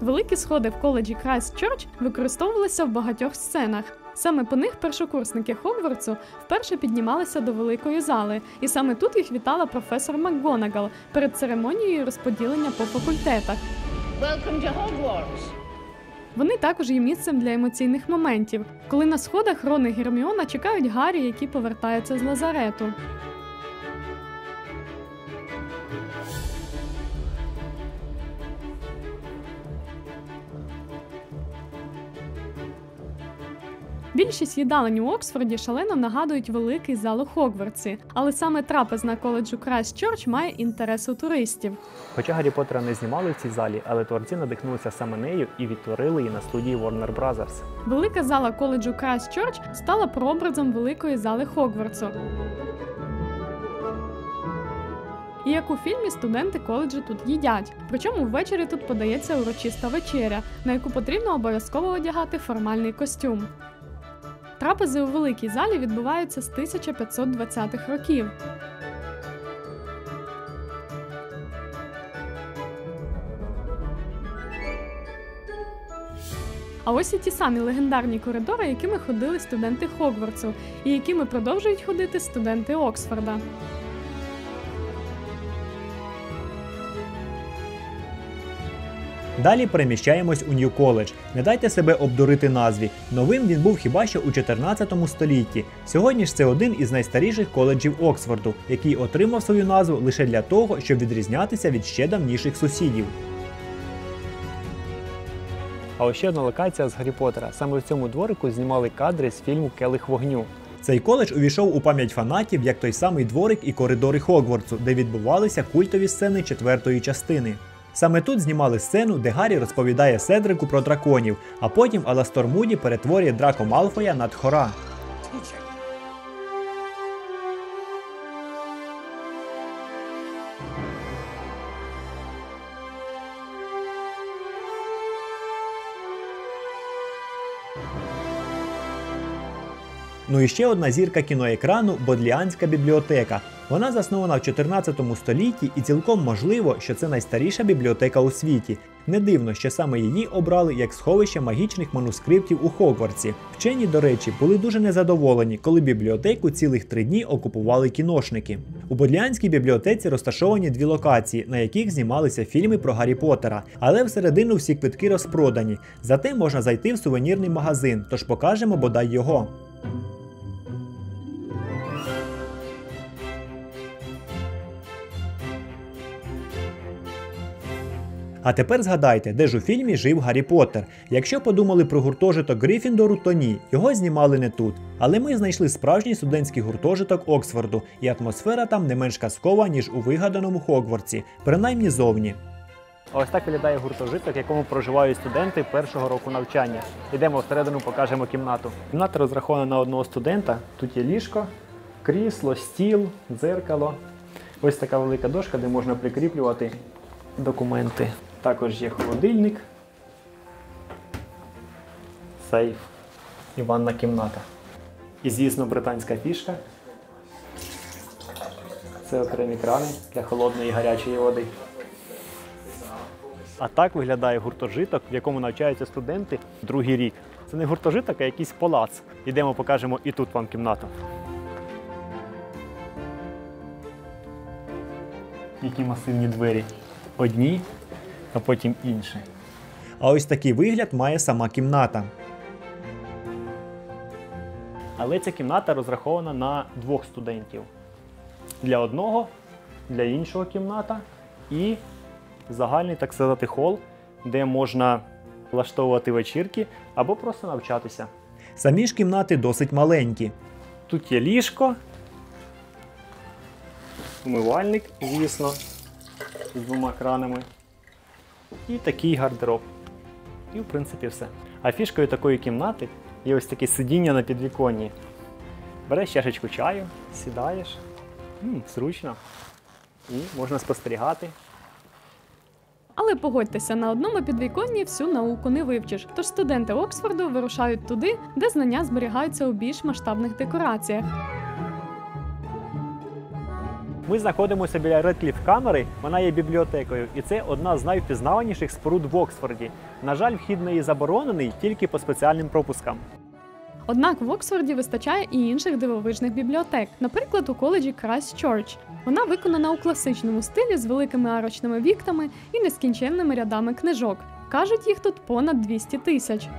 Великі сходи в коледжі Christ Church використовувалися в багатьох сценах. Саме по них першокурсники Хогвартсу вперше піднімалися до великої зали, і саме тут їх вітала професор МакГонагал перед церемонією розподілення по факультетах. Welcome to Hogwarts. Вони також є місцем для емоційних моментів, коли на сходах Рон і Герміона чекають Гаррі, які повертаються з лазарету. Більшість їдалень у Оксфорді шалено нагадують великий зал у Хогвартсі, але саме трапезна коледжу Christ Church має інтерес у туристів. Хоча Гаррі Поттера не знімали в цій залі, але творці надихнулися саме нею і відтворили її на студії Warner Brothers. Велика зала коледжу Christ Church стала прообразом великої зали Хогвартсу. І як у фільмі, студенти коледжу тут їдять. Причому ввечері тут подається урочиста вечеря, на яку потрібно обов'язково одягати формальний костюм. Трапези у великій залі відбуваються з 1520-х років. А ось і ті самі легендарні коридори, якими ходили студенти Хогвартсу, і якими продовжують ходити студенти Оксфорда. Далі переміщаємось у Нью-Коледж. Не дайте себе обдурити назві. Новим він був хіба що у 14 столітті. Сьогодні ж це один із найстаріших коледжів Оксфорду, який отримав свою назву лише для того, щоб відрізнятися від ще давніших сусідів. А ось ще одна локація з Гаррі Поттера. Саме в цьому дворику знімали кадри з фільму «Келих вогню». Цей коледж увійшов у пам'ять фанатів як той самий дворик і коридори Хогвартсу, де відбувалися культові сцени четвертої частини. Саме тут знімали сцену, де Гаррі розповідає Седрику про драконів, а потім Аластор Муді перетворює Драко Малфоя на тхора. Ну і ще одна зірка кіноекрану – Бодліанська бібліотека. Вона заснована в 14 столітті і цілком можливо, що це найстаріша бібліотека у світі. Не дивно, що саме її обрали як сховище магічних манускриптів у Хогвартсі. Вчені, до речі, були дуже незадоволені, коли бібліотеку цілих 3 дні окупували кіношники. У Бодліанській бібліотеці розташовані 2 локації, на яких знімалися фільми про Гаррі Поттера. Але всередину всі квитки розпродані. Зате можна зайти в сувенірний магазин, тож покажемо бодай його. А тепер згадайте, де ж у фільмі жив Гаррі Поттер. Якщо подумали про гуртожиток Гриффіндору, то ні, його знімали не тут. Але ми знайшли справжній студентський гуртожиток Оксфорду, і атмосфера там не менш казкова, ніж у вигаданому Хогвартсі, принаймні зовні. Ось так виглядає гуртожиток, в якому проживають студенти першого року навчання. Йдемо всередину, покажемо кімнату. Кімната розрахована на одного студента. Тут є ліжко, крісло, стіл, дзеркало. Ось така велика дошка, де можна прикріплювати документи. Також є холодильник, сейф і ванна кімната. І, звісно, британська фішка. Це окремі крани для холодної і гарячої води. А так виглядає гуртожиток, в якому навчаються студенти другий рік. Це не гуртожиток, а якийсь палац. Йдемо, покажемо і тут вам кімнату. Які масивні двері. Одні, а потім інші. А ось такий вигляд має сама кімната. Але ця кімната розрахована на 2 студентів. Для одного, для іншого кімната і загальний, так сказати, хол, де можна влаштовувати вечірки або просто навчатися. Самі ж кімнати досить маленькі. Тут є ліжко, умивальник, звісно, з 2 кранами. І такий гардероб. І, в принципі, все. А фішкою такої кімнати є ось таке сидіння на підвіконні. Береш чашечку чаю, сідаєш, зручно, і можна спостерігати. Але погодьтеся, на одному підвіконні всю науку не вивчиш, тож студенти Оксфорду вирушають туди, де знання зберігаються у більш масштабних декораціях. Ми знаходимося біля Редкліф-камери, вона є бібліотекою, і це одна з найвпізнаваніших споруд в Оксфорді. На жаль, вхід в неї заборонений тільки по спеціальним пропускам. Однак в Оксфорді вистачає і інших дивовижних бібліотек, наприклад, у коледжі Крайстчерч. Вона виконана у класичному стилі з великими арочними вікнами і нескінченними рядами книжок. Кажуть, їх тут понад 200 тисяч.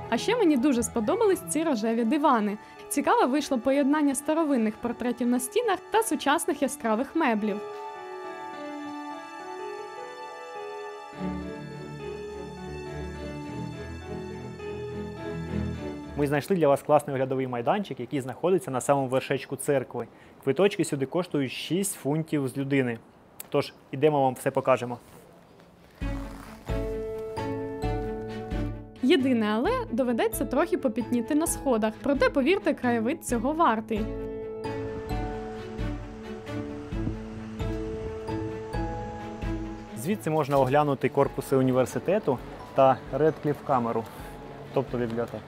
А ще мені дуже сподобались ці рожеві дивани. Цікаве вийшло поєднання старовинних портретів на стінах та сучасних яскравих меблів. Ми знайшли для вас класний оглядовий майданчик, який знаходиться на самому вершечку церкви. Квиточки сюди коштують 6 фунтів з людини. Тож, ідемо, вам все покажемо. Єдине але доведеться трохи попітніти на сходах, проте, повірте, краєвид цього вартий. Звідси можна оглянути корпуси університету та Редкліф-камеру, тобто бібліотеку.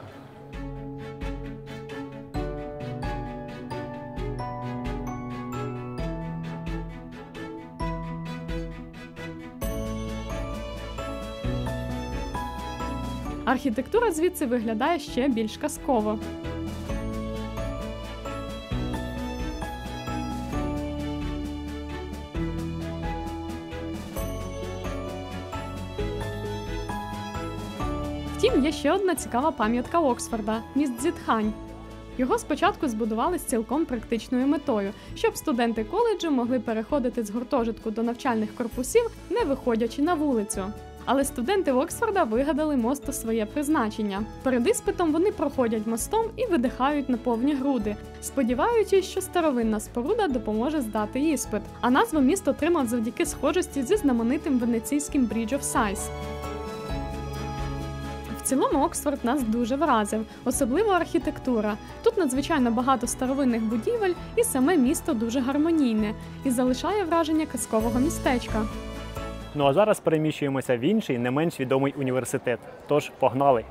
Архітектура звідси виглядає ще більш казково. Втім, є ще одна цікава пам'ятка Оксфорда – міст Зітхань. Його спочатку збудували з цілком практичною метою, щоб студенти коледжу могли переходити з гуртожитку до навчальних корпусів, не виходячи на вулицю. Але студенти Оксфорда вигадали мост у своє призначення. Перед іспитом вони проходять мостом і видихають на повні груди, сподіваючись, що старовинна споруда допоможе здати іспит. А назву міст отримав завдяки схожості зі знаменитим венеційським Bridge of Sighs. В цілому Оксфорд нас дуже вразив, особливо архітектура. Тут надзвичайно багато старовинних будівель і саме місто дуже гармонійне і залишає враження казкового містечка. Ну а зараз переміщуємося в інший, не менш відомий університет. Тож, погнали!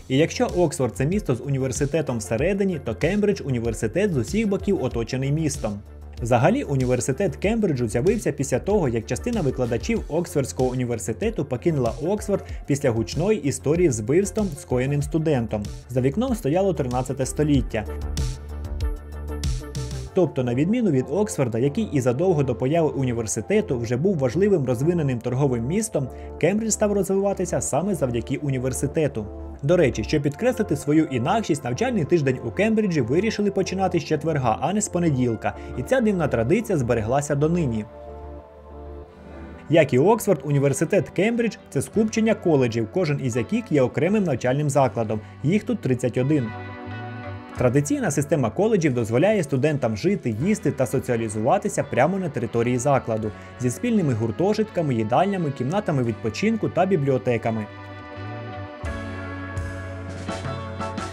І якщо Оксфорд – це місто з університетом всередині, то Кембридж – університет з усіх боків оточений містом. Взагалі, університет Кембриджу з'явився після того, як частина викладачів Оксфордського університету покинула Оксфорд після гучної історії з вбивством, скоєним студентом. За вікном стояло 13 століття. Тобто, на відміну від Оксфорда, який і задовго до появи університету вже був важливим розвиненим торговим містом, Кембридж став розвиватися саме завдяки університету. До речі, щоб підкреслити свою інакшість, навчальний тиждень у Кембриджі вирішили починати з четверга, а не з понеділка, і ця дивна традиція збереглася донині. Як і Оксфорд, університет Кембридж – це скупчення коледжів, кожен із яких є окремим навчальним закладом. Їх тут 31. Традиційна система коледжів дозволяє студентам жити, їсти та соціалізуватися прямо на території закладу, зі спільними гуртожитками, їдальнями, кімнатами відпочинку та бібліотеками.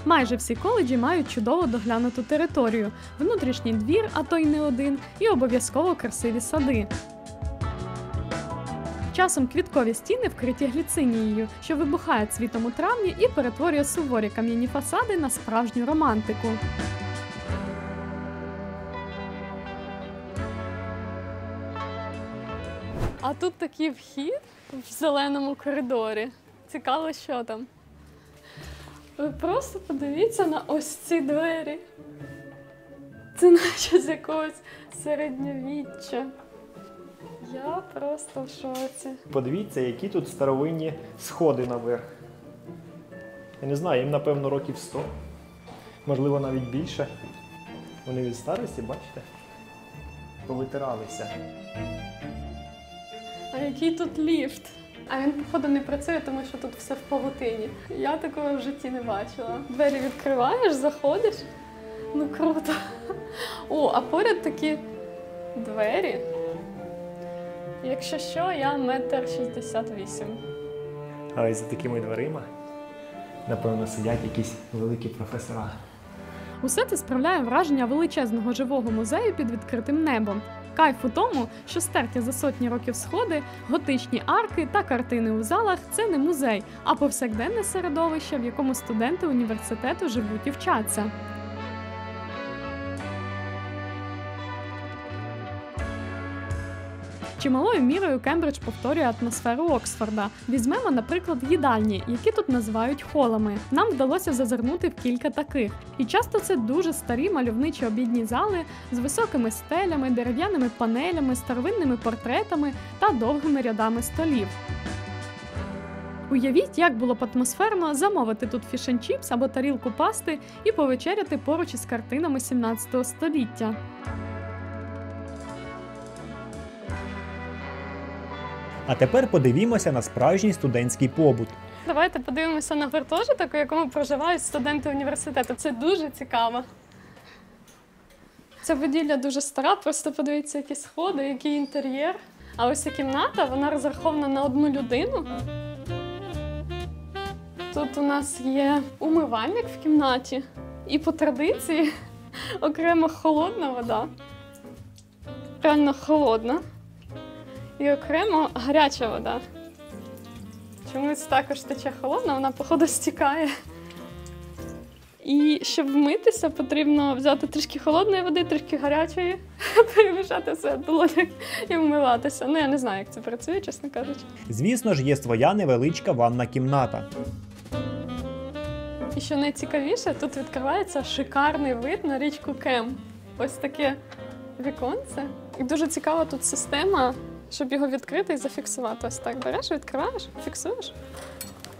Майже всі коледжі мають чудово доглянуту територію, внутрішній двір, а то й не один, і обов'язково красиві сади. Часом квіткові стіни вкриті гліцинією, що вибухає цвітом у травні і перетворює суворі кам'яні фасади на справжню романтику. А тут такий вхід в зеленому коридорі. Цікаво, що там. Ви просто подивіться на ось ці двері. Це наче з якогось середньовіччя. Я просто в шоці. Подивіться, які тут старовинні сходи наверх. Я не знаю, їм напевно років 100. Можливо, навіть більше. Вони від старості, бачите, повитиралися. А який тут ліфт? А він, походу, не працює, тому що тут все в павутині. Я такого в житті не бачила. Двері відкриваєш, заходиш. Ну круто. О, а поряд такі двері. Якщо що, я 1,68 м. А із за такими дверима, напевно, сидять якісь великі професора. Усе це справляє враження величезного живого музею під відкритим небом. Кайф у тому, що стерті за сотні років сходи, готичні арки та картини у залах – це не музей, а повсякденне середовище, в якому студенти університету живуть і вчаться. Чималою мірою Кембридж повторює атмосферу Оксфорда. Візьмемо, наприклад, їдальні, які тут називають холами. Нам вдалося зазирнути в кілька таких. І часто це дуже старі мальовничі обідні зали з високими стелями, дерев'яними панелями, старовинними портретами та довгими рядами столів. Уявіть, як було б атмосферно замовити тут фіш-н-чіпс або тарілку пасти і повечеряти поруч із картинами 17 століття. А тепер подивімося на справжній студентський побут. Давайте подивимося на гуртожиток, у якому проживають студенти університету. Це дуже цікаво. Ця будівля дуже стара, просто подивіться, які сходи, який інтер'єр. А ось ця кімната, вона розрахована на одну людину. Тут у нас є умивальник в кімнаті. І по традиції окремо холодна вода. Реально холодна. І окремо гаряча вода. Чомусь також тече холодна, вона, походу, стікає. І щоб вмитися, потрібно взяти трішки холодної води, трішки гарячої, перемішати все в долонях і вмиватися. Ну, я не знаю, як це працює, чесно кажучи. Звісно ж, є своя невеличка ванна кімната. І що найцікавіше, тут відкривається шикарний вид на річку Кем. Ось таке віконце. І дуже цікава тут система, щоб його відкрити і зафіксувати. Ось так береш, відкриваєш, фіксуєш,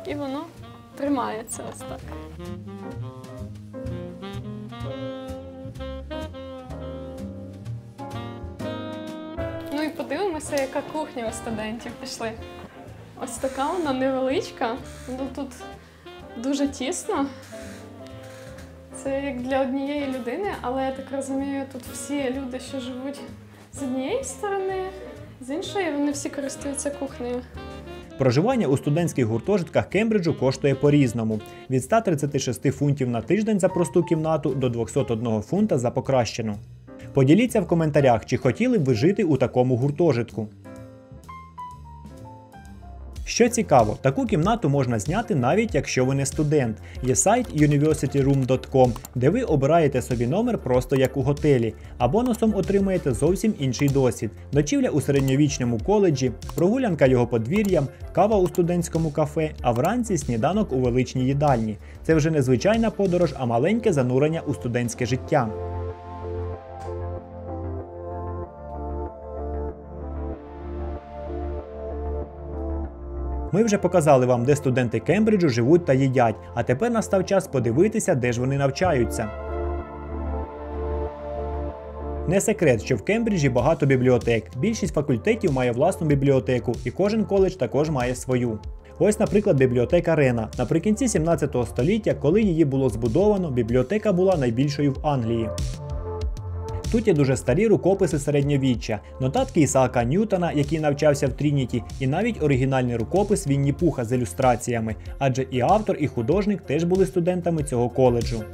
і воно тримається ось так. Ну і подивимося, яка кухня у студентів. Пішли. Ось така вона невеличка, ну тут дуже тісно. Це як для однієї людини, але я так розумію, тут всі люди, що живуть з однієї сторони, з іншої, вони всі користуються кухнею. Проживання у студентських гуртожитках Кембриджу коштує по-різному – від 136 фунтів на тиждень за просту кімнату до 201 фунта за покращену. Поділіться в коментарях, чи хотіли б ви жити у такому гуртожитку. Що цікаво, таку кімнату можна зняти навіть якщо ви не студент. Є сайт universityroom.com, де ви обираєте собі номер просто як у готелі, а бонусом отримаєте зовсім інший досвід. Ночівля у середньовічному коледжі, прогулянка його подвір'ям, кава у студентському кафе, а вранці сніданок у величній їдальні. Це вже не звичайна подорож, а маленьке занурення у студентське життя. Ми вже показали вам, де студенти Кембриджу живуть та їдять, а тепер настав час подивитися, де ж вони навчаються. Не секрет, що в Кембриджі багато бібліотек. Більшість факультетів має власну бібліотеку, і кожен коледж також має свою. Ось, наприклад, бібліотека Рена. Наприкінці 17 століття, коли її було збудовано, бібліотека була найбільшою в Англії. Тут є дуже старі рукописи середньовіччя, нотатки Ісаака Ньютона, який навчався в Трініті, і навіть оригінальний рукопис Вінні-Пуха з ілюстраціями, адже і автор, і художник теж були студентами цього коледжу.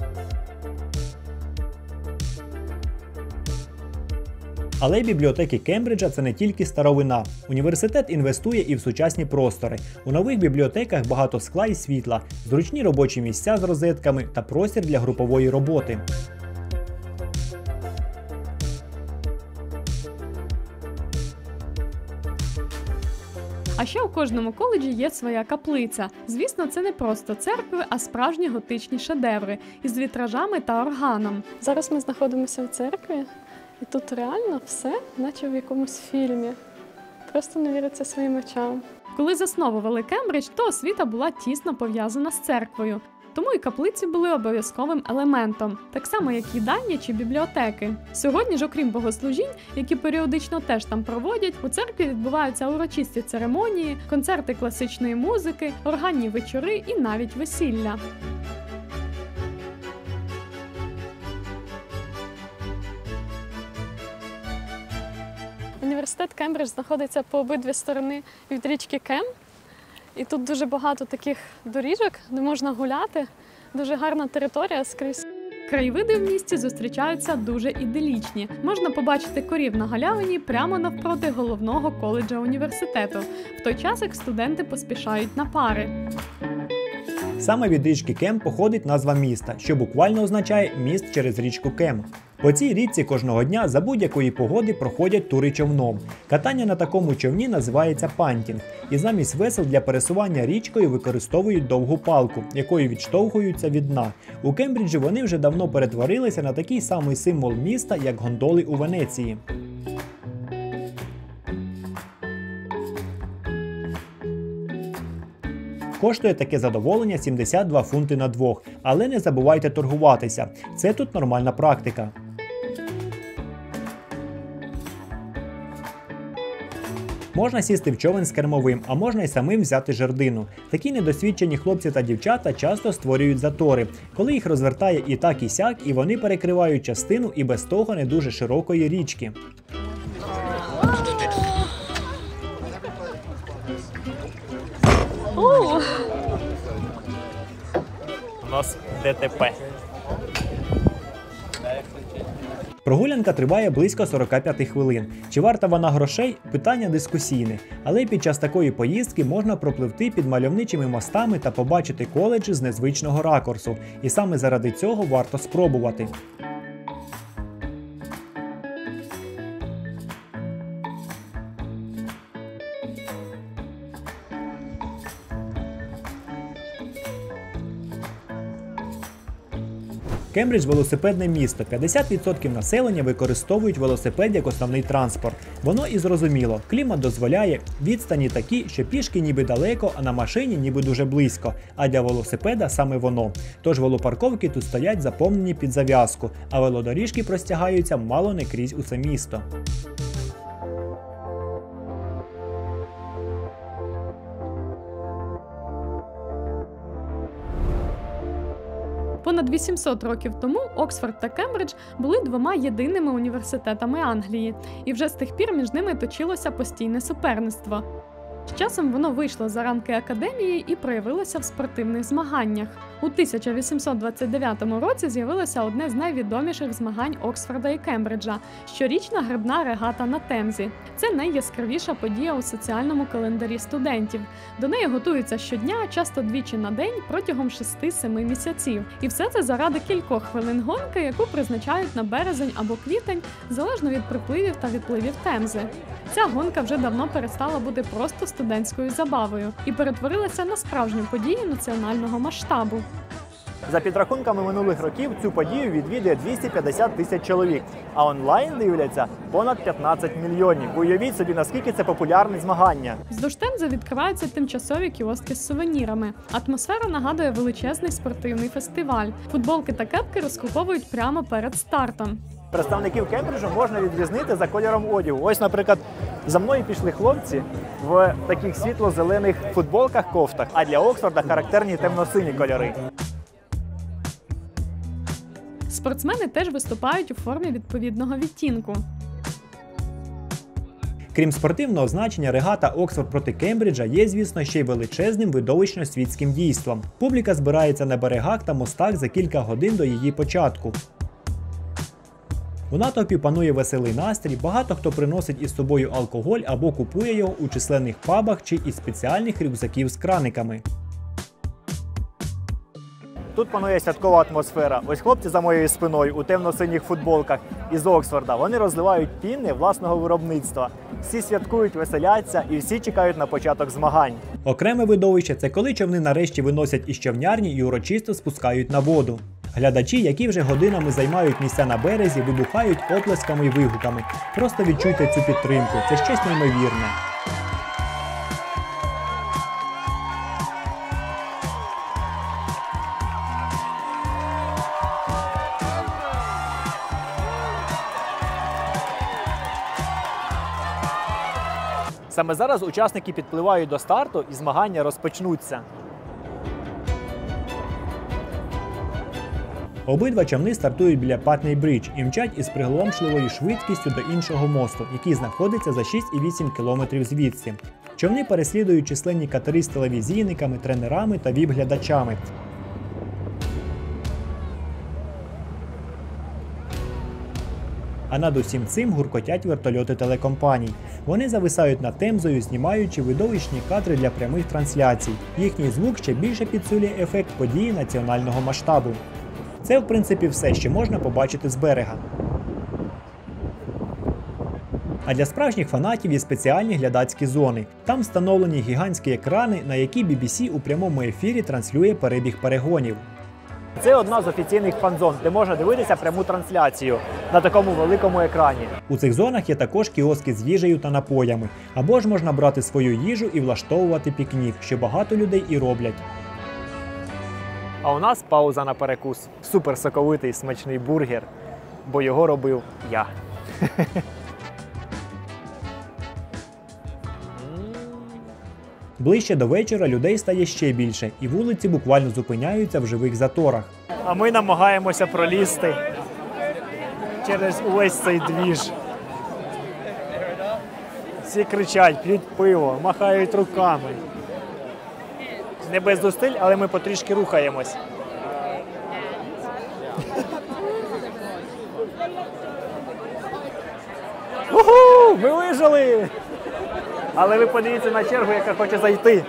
Але бібліотеки Кембриджа – це не тільки старовина. Університет інвестує і в сучасні простори. У нових бібліотеках багато скла і світла, зручні робочі місця з розетками та простір для групової роботи. А ще у кожному коледжі є своя каплиця. Звісно, це не просто церкви, а справжні готичні шедеври із вітражами та органом. Зараз ми знаходимося в церкві, і тут реально все, наче в якомусь фільмі. Просто не віриться своїм очам. Коли засновували Кембридж, то освіта була тісно пов'язана з церквою. Тому і каплиці були обов'язковим елементом, так само як їдальні чи бібліотеки. Сьогодні ж, окрім богослужінь, які періодично теж там проводять, у церкві відбуваються урочисті церемонії, концерти класичної музики, органні вечори і навіть весілля. Університет Кембридж знаходиться по обидві сторони від річки Кем. І тут дуже багато таких доріжок, де можна гуляти. Дуже гарна територія скрізь. Краєвиди в місті зустрічаються дуже іделічні. Можна побачити корів на галявині прямо навпроти головного коледжа університету, в той час як студенти поспішають на пари. Саме від річки Кем походить назва міста, що буквально означає «міст через річку Кем». По цій річці кожного дня за будь-якої погоди проходять тури човном. Катання на такому човні називається пантінг. І замість весел для пересування річкою використовують довгу палку, якою відштовхуються від дна. У Кембриджі вони вже давно перетворилися на такий самий символ міста, як гондоли у Венеції. Коштує таке задоволення 72 фунти на двох, але не забувайте торгуватися. Це тут нормальна практика. Можна сісти в човен з кермовим, а можна й самим взяти жердину. Такі недосвідчені хлопці та дівчата часто створюють затори, коли їх розвертає і так і сяк, і вони перекривають частину і без того не дуже широкої річки. У нас ДТП. Прогулянка триває близько 45 хвилин. Чи варта вона грошей – питання дискусійне. Але під час такої поїздки можна пропливти під мальовничими мостами та побачити коледжі з незвичного ракурсу. І саме заради цього варто спробувати. Кембридж – велосипедне місто. 50% населення використовують велосипед як основний транспорт. Воно і зрозуміло. Клімат дозволяє, відстані такі, що пішки ніби далеко, а на машині ніби дуже близько. А для велосипеда саме воно. Тож велопарковки тут стоять заповнені під зав'язку, а велодоріжки простягаються мало не крізь усе місто. Понад 800 років тому Оксфорд та Кембридж були двома єдиними університетами Англії, і вже з тих пір між ними точилося постійне суперництво. З часом воно вийшло за рамки академії і проявилося в спортивних змаганнях. У 1829 році з'явилося одне з найвідоміших змагань Оксфорда і Кембриджа – щорічна гребна регата на Темзі. Це найяскравіша подія у соціальному календарі студентів. До неї готуються щодня, часто двічі на день, протягом 6-7 місяців. І все це заради кількох хвилин гонки, яку призначають на березень або квітень, залежно від припливів та відпливів Темзи. Ця гонка вже давно перестала бути просто студентською забавою і перетворилася на справжню подію національного масштабу. За підрахунками минулих років цю подію відвідує 250 тисяч чоловік, а онлайн дивляться понад 15 мільйонів. Уявіть собі, наскільки це популярне змагання. Вздовж Темзи відкриваються тимчасові кіоски з сувенірами. Атмосфера нагадує величезний спортивний фестиваль. Футболки та кепки розкуповують прямо перед стартом. Представників Кембриджу можна відрізнити за кольором одягу. Ось, наприклад, за мною пішли хлопці в таких світло-зелених футболках, кофтах, а для Оксфорда характерні темно-сині кольори. Спортсмени теж виступають у формі відповідного відтінку. Крім спортивного значення, регата Оксфорд проти Кембриджа є, звісно, ще й величезним видовищно-світським дійством. Публіка збирається на берегах та мостах за кілька годин до її початку. У натовпі панує веселий настрій, багато хто приносить із собою алкоголь або купує його у численних пабах чи із спеціальних рюкзаків з краниками. Тут панує святкова атмосфера. Ось хлопці за моєю спиною у темно-синіх футболках із Оксфорда. Вони розливають пінни власного виробництва. Всі святкують, веселяться і всі чекають на початок змагань. Окреме видовище – це коли човни нарешті виносять із човнярні і урочисто спускають на воду. Глядачі, які вже годинами займають місця на березі, вибухають оплесками і вигуками. Просто відчуйте цю підтримку. Це щось неймовірне. Саме зараз учасники підпливають до старту і змагання розпочнуться. Обидва човни стартують біля Патней-Брідж і мчать із приголомшливою швидкістю до іншого мосту, який знаходиться за 6,8 км звідси. Човни переслідують численні катери з телевізійниками, тренерами та віп-глядачами. А над усім цим гуркотять вертольоти телекомпаній. Вони зависають над Темзою, знімаючи видовищні кадри для прямих трансляцій. Їхній звук ще більше підсилює ефект події національного масштабу. Це, в принципі, все, що можна побачити з берега. А для справжніх фанатів є спеціальні глядацькі зони. Там встановлені гігантські екрани, на які BBC у прямому ефірі транслює перебіг перегонів. Це одна з офіційних фан-зон, де можна дивитися пряму трансляцію на такому великому екрані. У цих зонах є також кіоски з їжею та напоями. Або ж можна брати свою їжу і влаштовувати пікнік, що багато людей і роблять. А у нас пауза на перекус. Супер соковитий смачний бургер, бо його робив я. Ближче до вечора людей стає ще більше, і вулиці буквально зупиняються в живих заторах. А ми намагаємося пролізти через увесь цей двіж. Всі кричать, п'ють пиво, махають руками. Не без зусиль, але ми потрішки рухаємось. Уху! Ми вижили! Але ви подивіться на чергу, яка хоче зайти.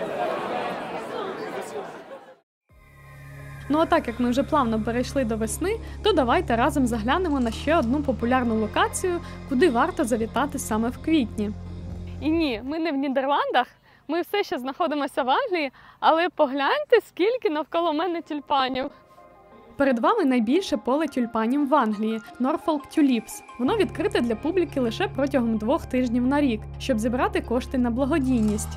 Ну а так як ми вже плавно перейшли до весни, то давайте разом заглянемо на ще одну популярну локацію, куди варто завітати саме в квітні. І ні, ми не в Нідерландах, ми все ще знаходимося в Англії, але погляньте, скільки навколо мене тюльпанів. Перед вами найбільше поле тюльпанів в Англії – Norfolk Tulips. Воно відкрите для публіки лише протягом 2 тижнів на рік, щоб зібрати кошти на благодійність.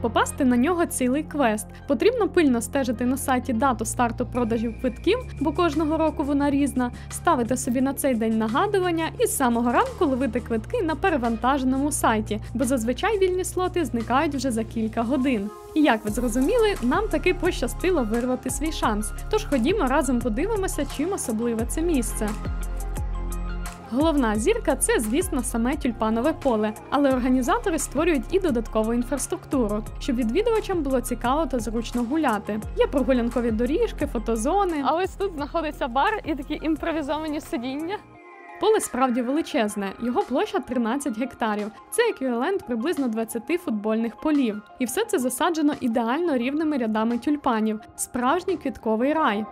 Попасти на нього цілий квест. Потрібно пильно стежити на сайті дату старту продажів квитків, бо кожного року вона різна, ставити собі на цей день нагадування і з самого ранку ловити квитки на перевантаженому сайті, бо зазвичай вільні слоти зникають вже за кілька годин. І як ви зрозуміли, нам таки пощастило вирвати свій шанс. Тож ходімо разом подивимося, чим особливе це місце. Головна зірка – це, звісно, саме тюльпанове поле, але організатори створюють і додаткову інфраструктуру, щоб відвідувачам було цікаво та зручно гуляти. Є прогулянкові доріжки, фотозони. А ось тут знаходиться бар і такі імпровізовані сидіння. Поле справді величезне, його площа 13 гектарів. Це еквівалент приблизно 20 футбольних полів. І все це засаджено ідеально рівними рядами тюльпанів. Справжній квітковий рай.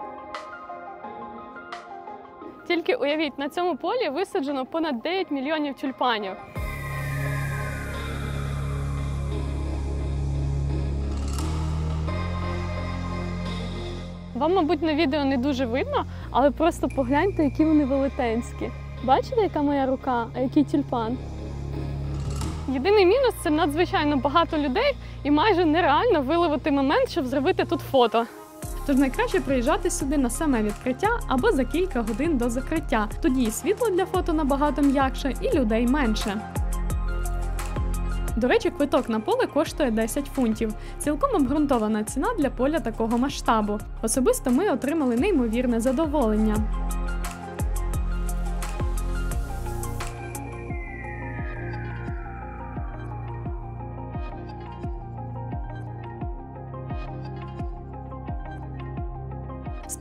Тільки уявіть, на цьому полі висаджено понад 9 мільйонів тюльпанів. Вам, мабуть, на відео не дуже видно, але просто погляньте, які вони велетенські. Бачите, яка моя рука, а який тюльпан? Єдиний мінус – це надзвичайно багато людей і майже нереально виловити момент, щоб зробити тут фото. Тож найкраще приїжджати сюди на саме відкриття або за кілька годин до закриття. Тоді і світло для фото набагато м'якше, і людей менше. До речі, квиток на поле коштує 10 фунтів. Цілком обґрунтована ціна для поля такого масштабу. Особисто ми отримали неймовірне задоволення.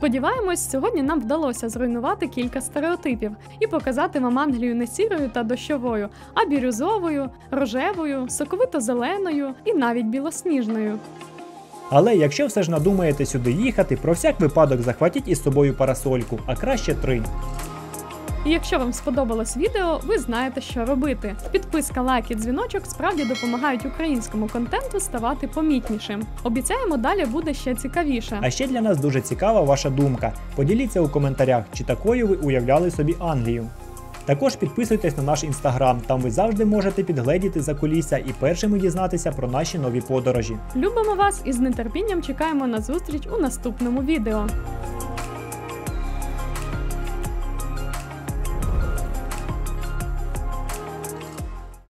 Сподіваємось, сьогодні нам вдалося зруйнувати кілька стереотипів і показати вам Англію не сірою та дощовою, а бірюзовою, рожевою, соковито-зеленою і навіть білосніжною. Але якщо все ж надумаєте сюди їхати, про всяк випадок захватіть із собою парасольку, а краще 3. І якщо вам сподобалось відео, ви знаєте, що робити. Підписка, лайк і дзвіночок справді допомагають українському контенту ставати помітнішим. Обіцяємо, далі буде ще цікавіше. А ще для нас дуже цікава ваша думка. Поділіться у коментарях, чи такою ви уявляли собі Англію. Також підписуйтесь на наш інстаграм, там ви завжди можете підгледіти закулісся і першими дізнатися про наші нові подорожі. Любимо вас і з нетерпінням чекаємо на зустріч у наступному відео.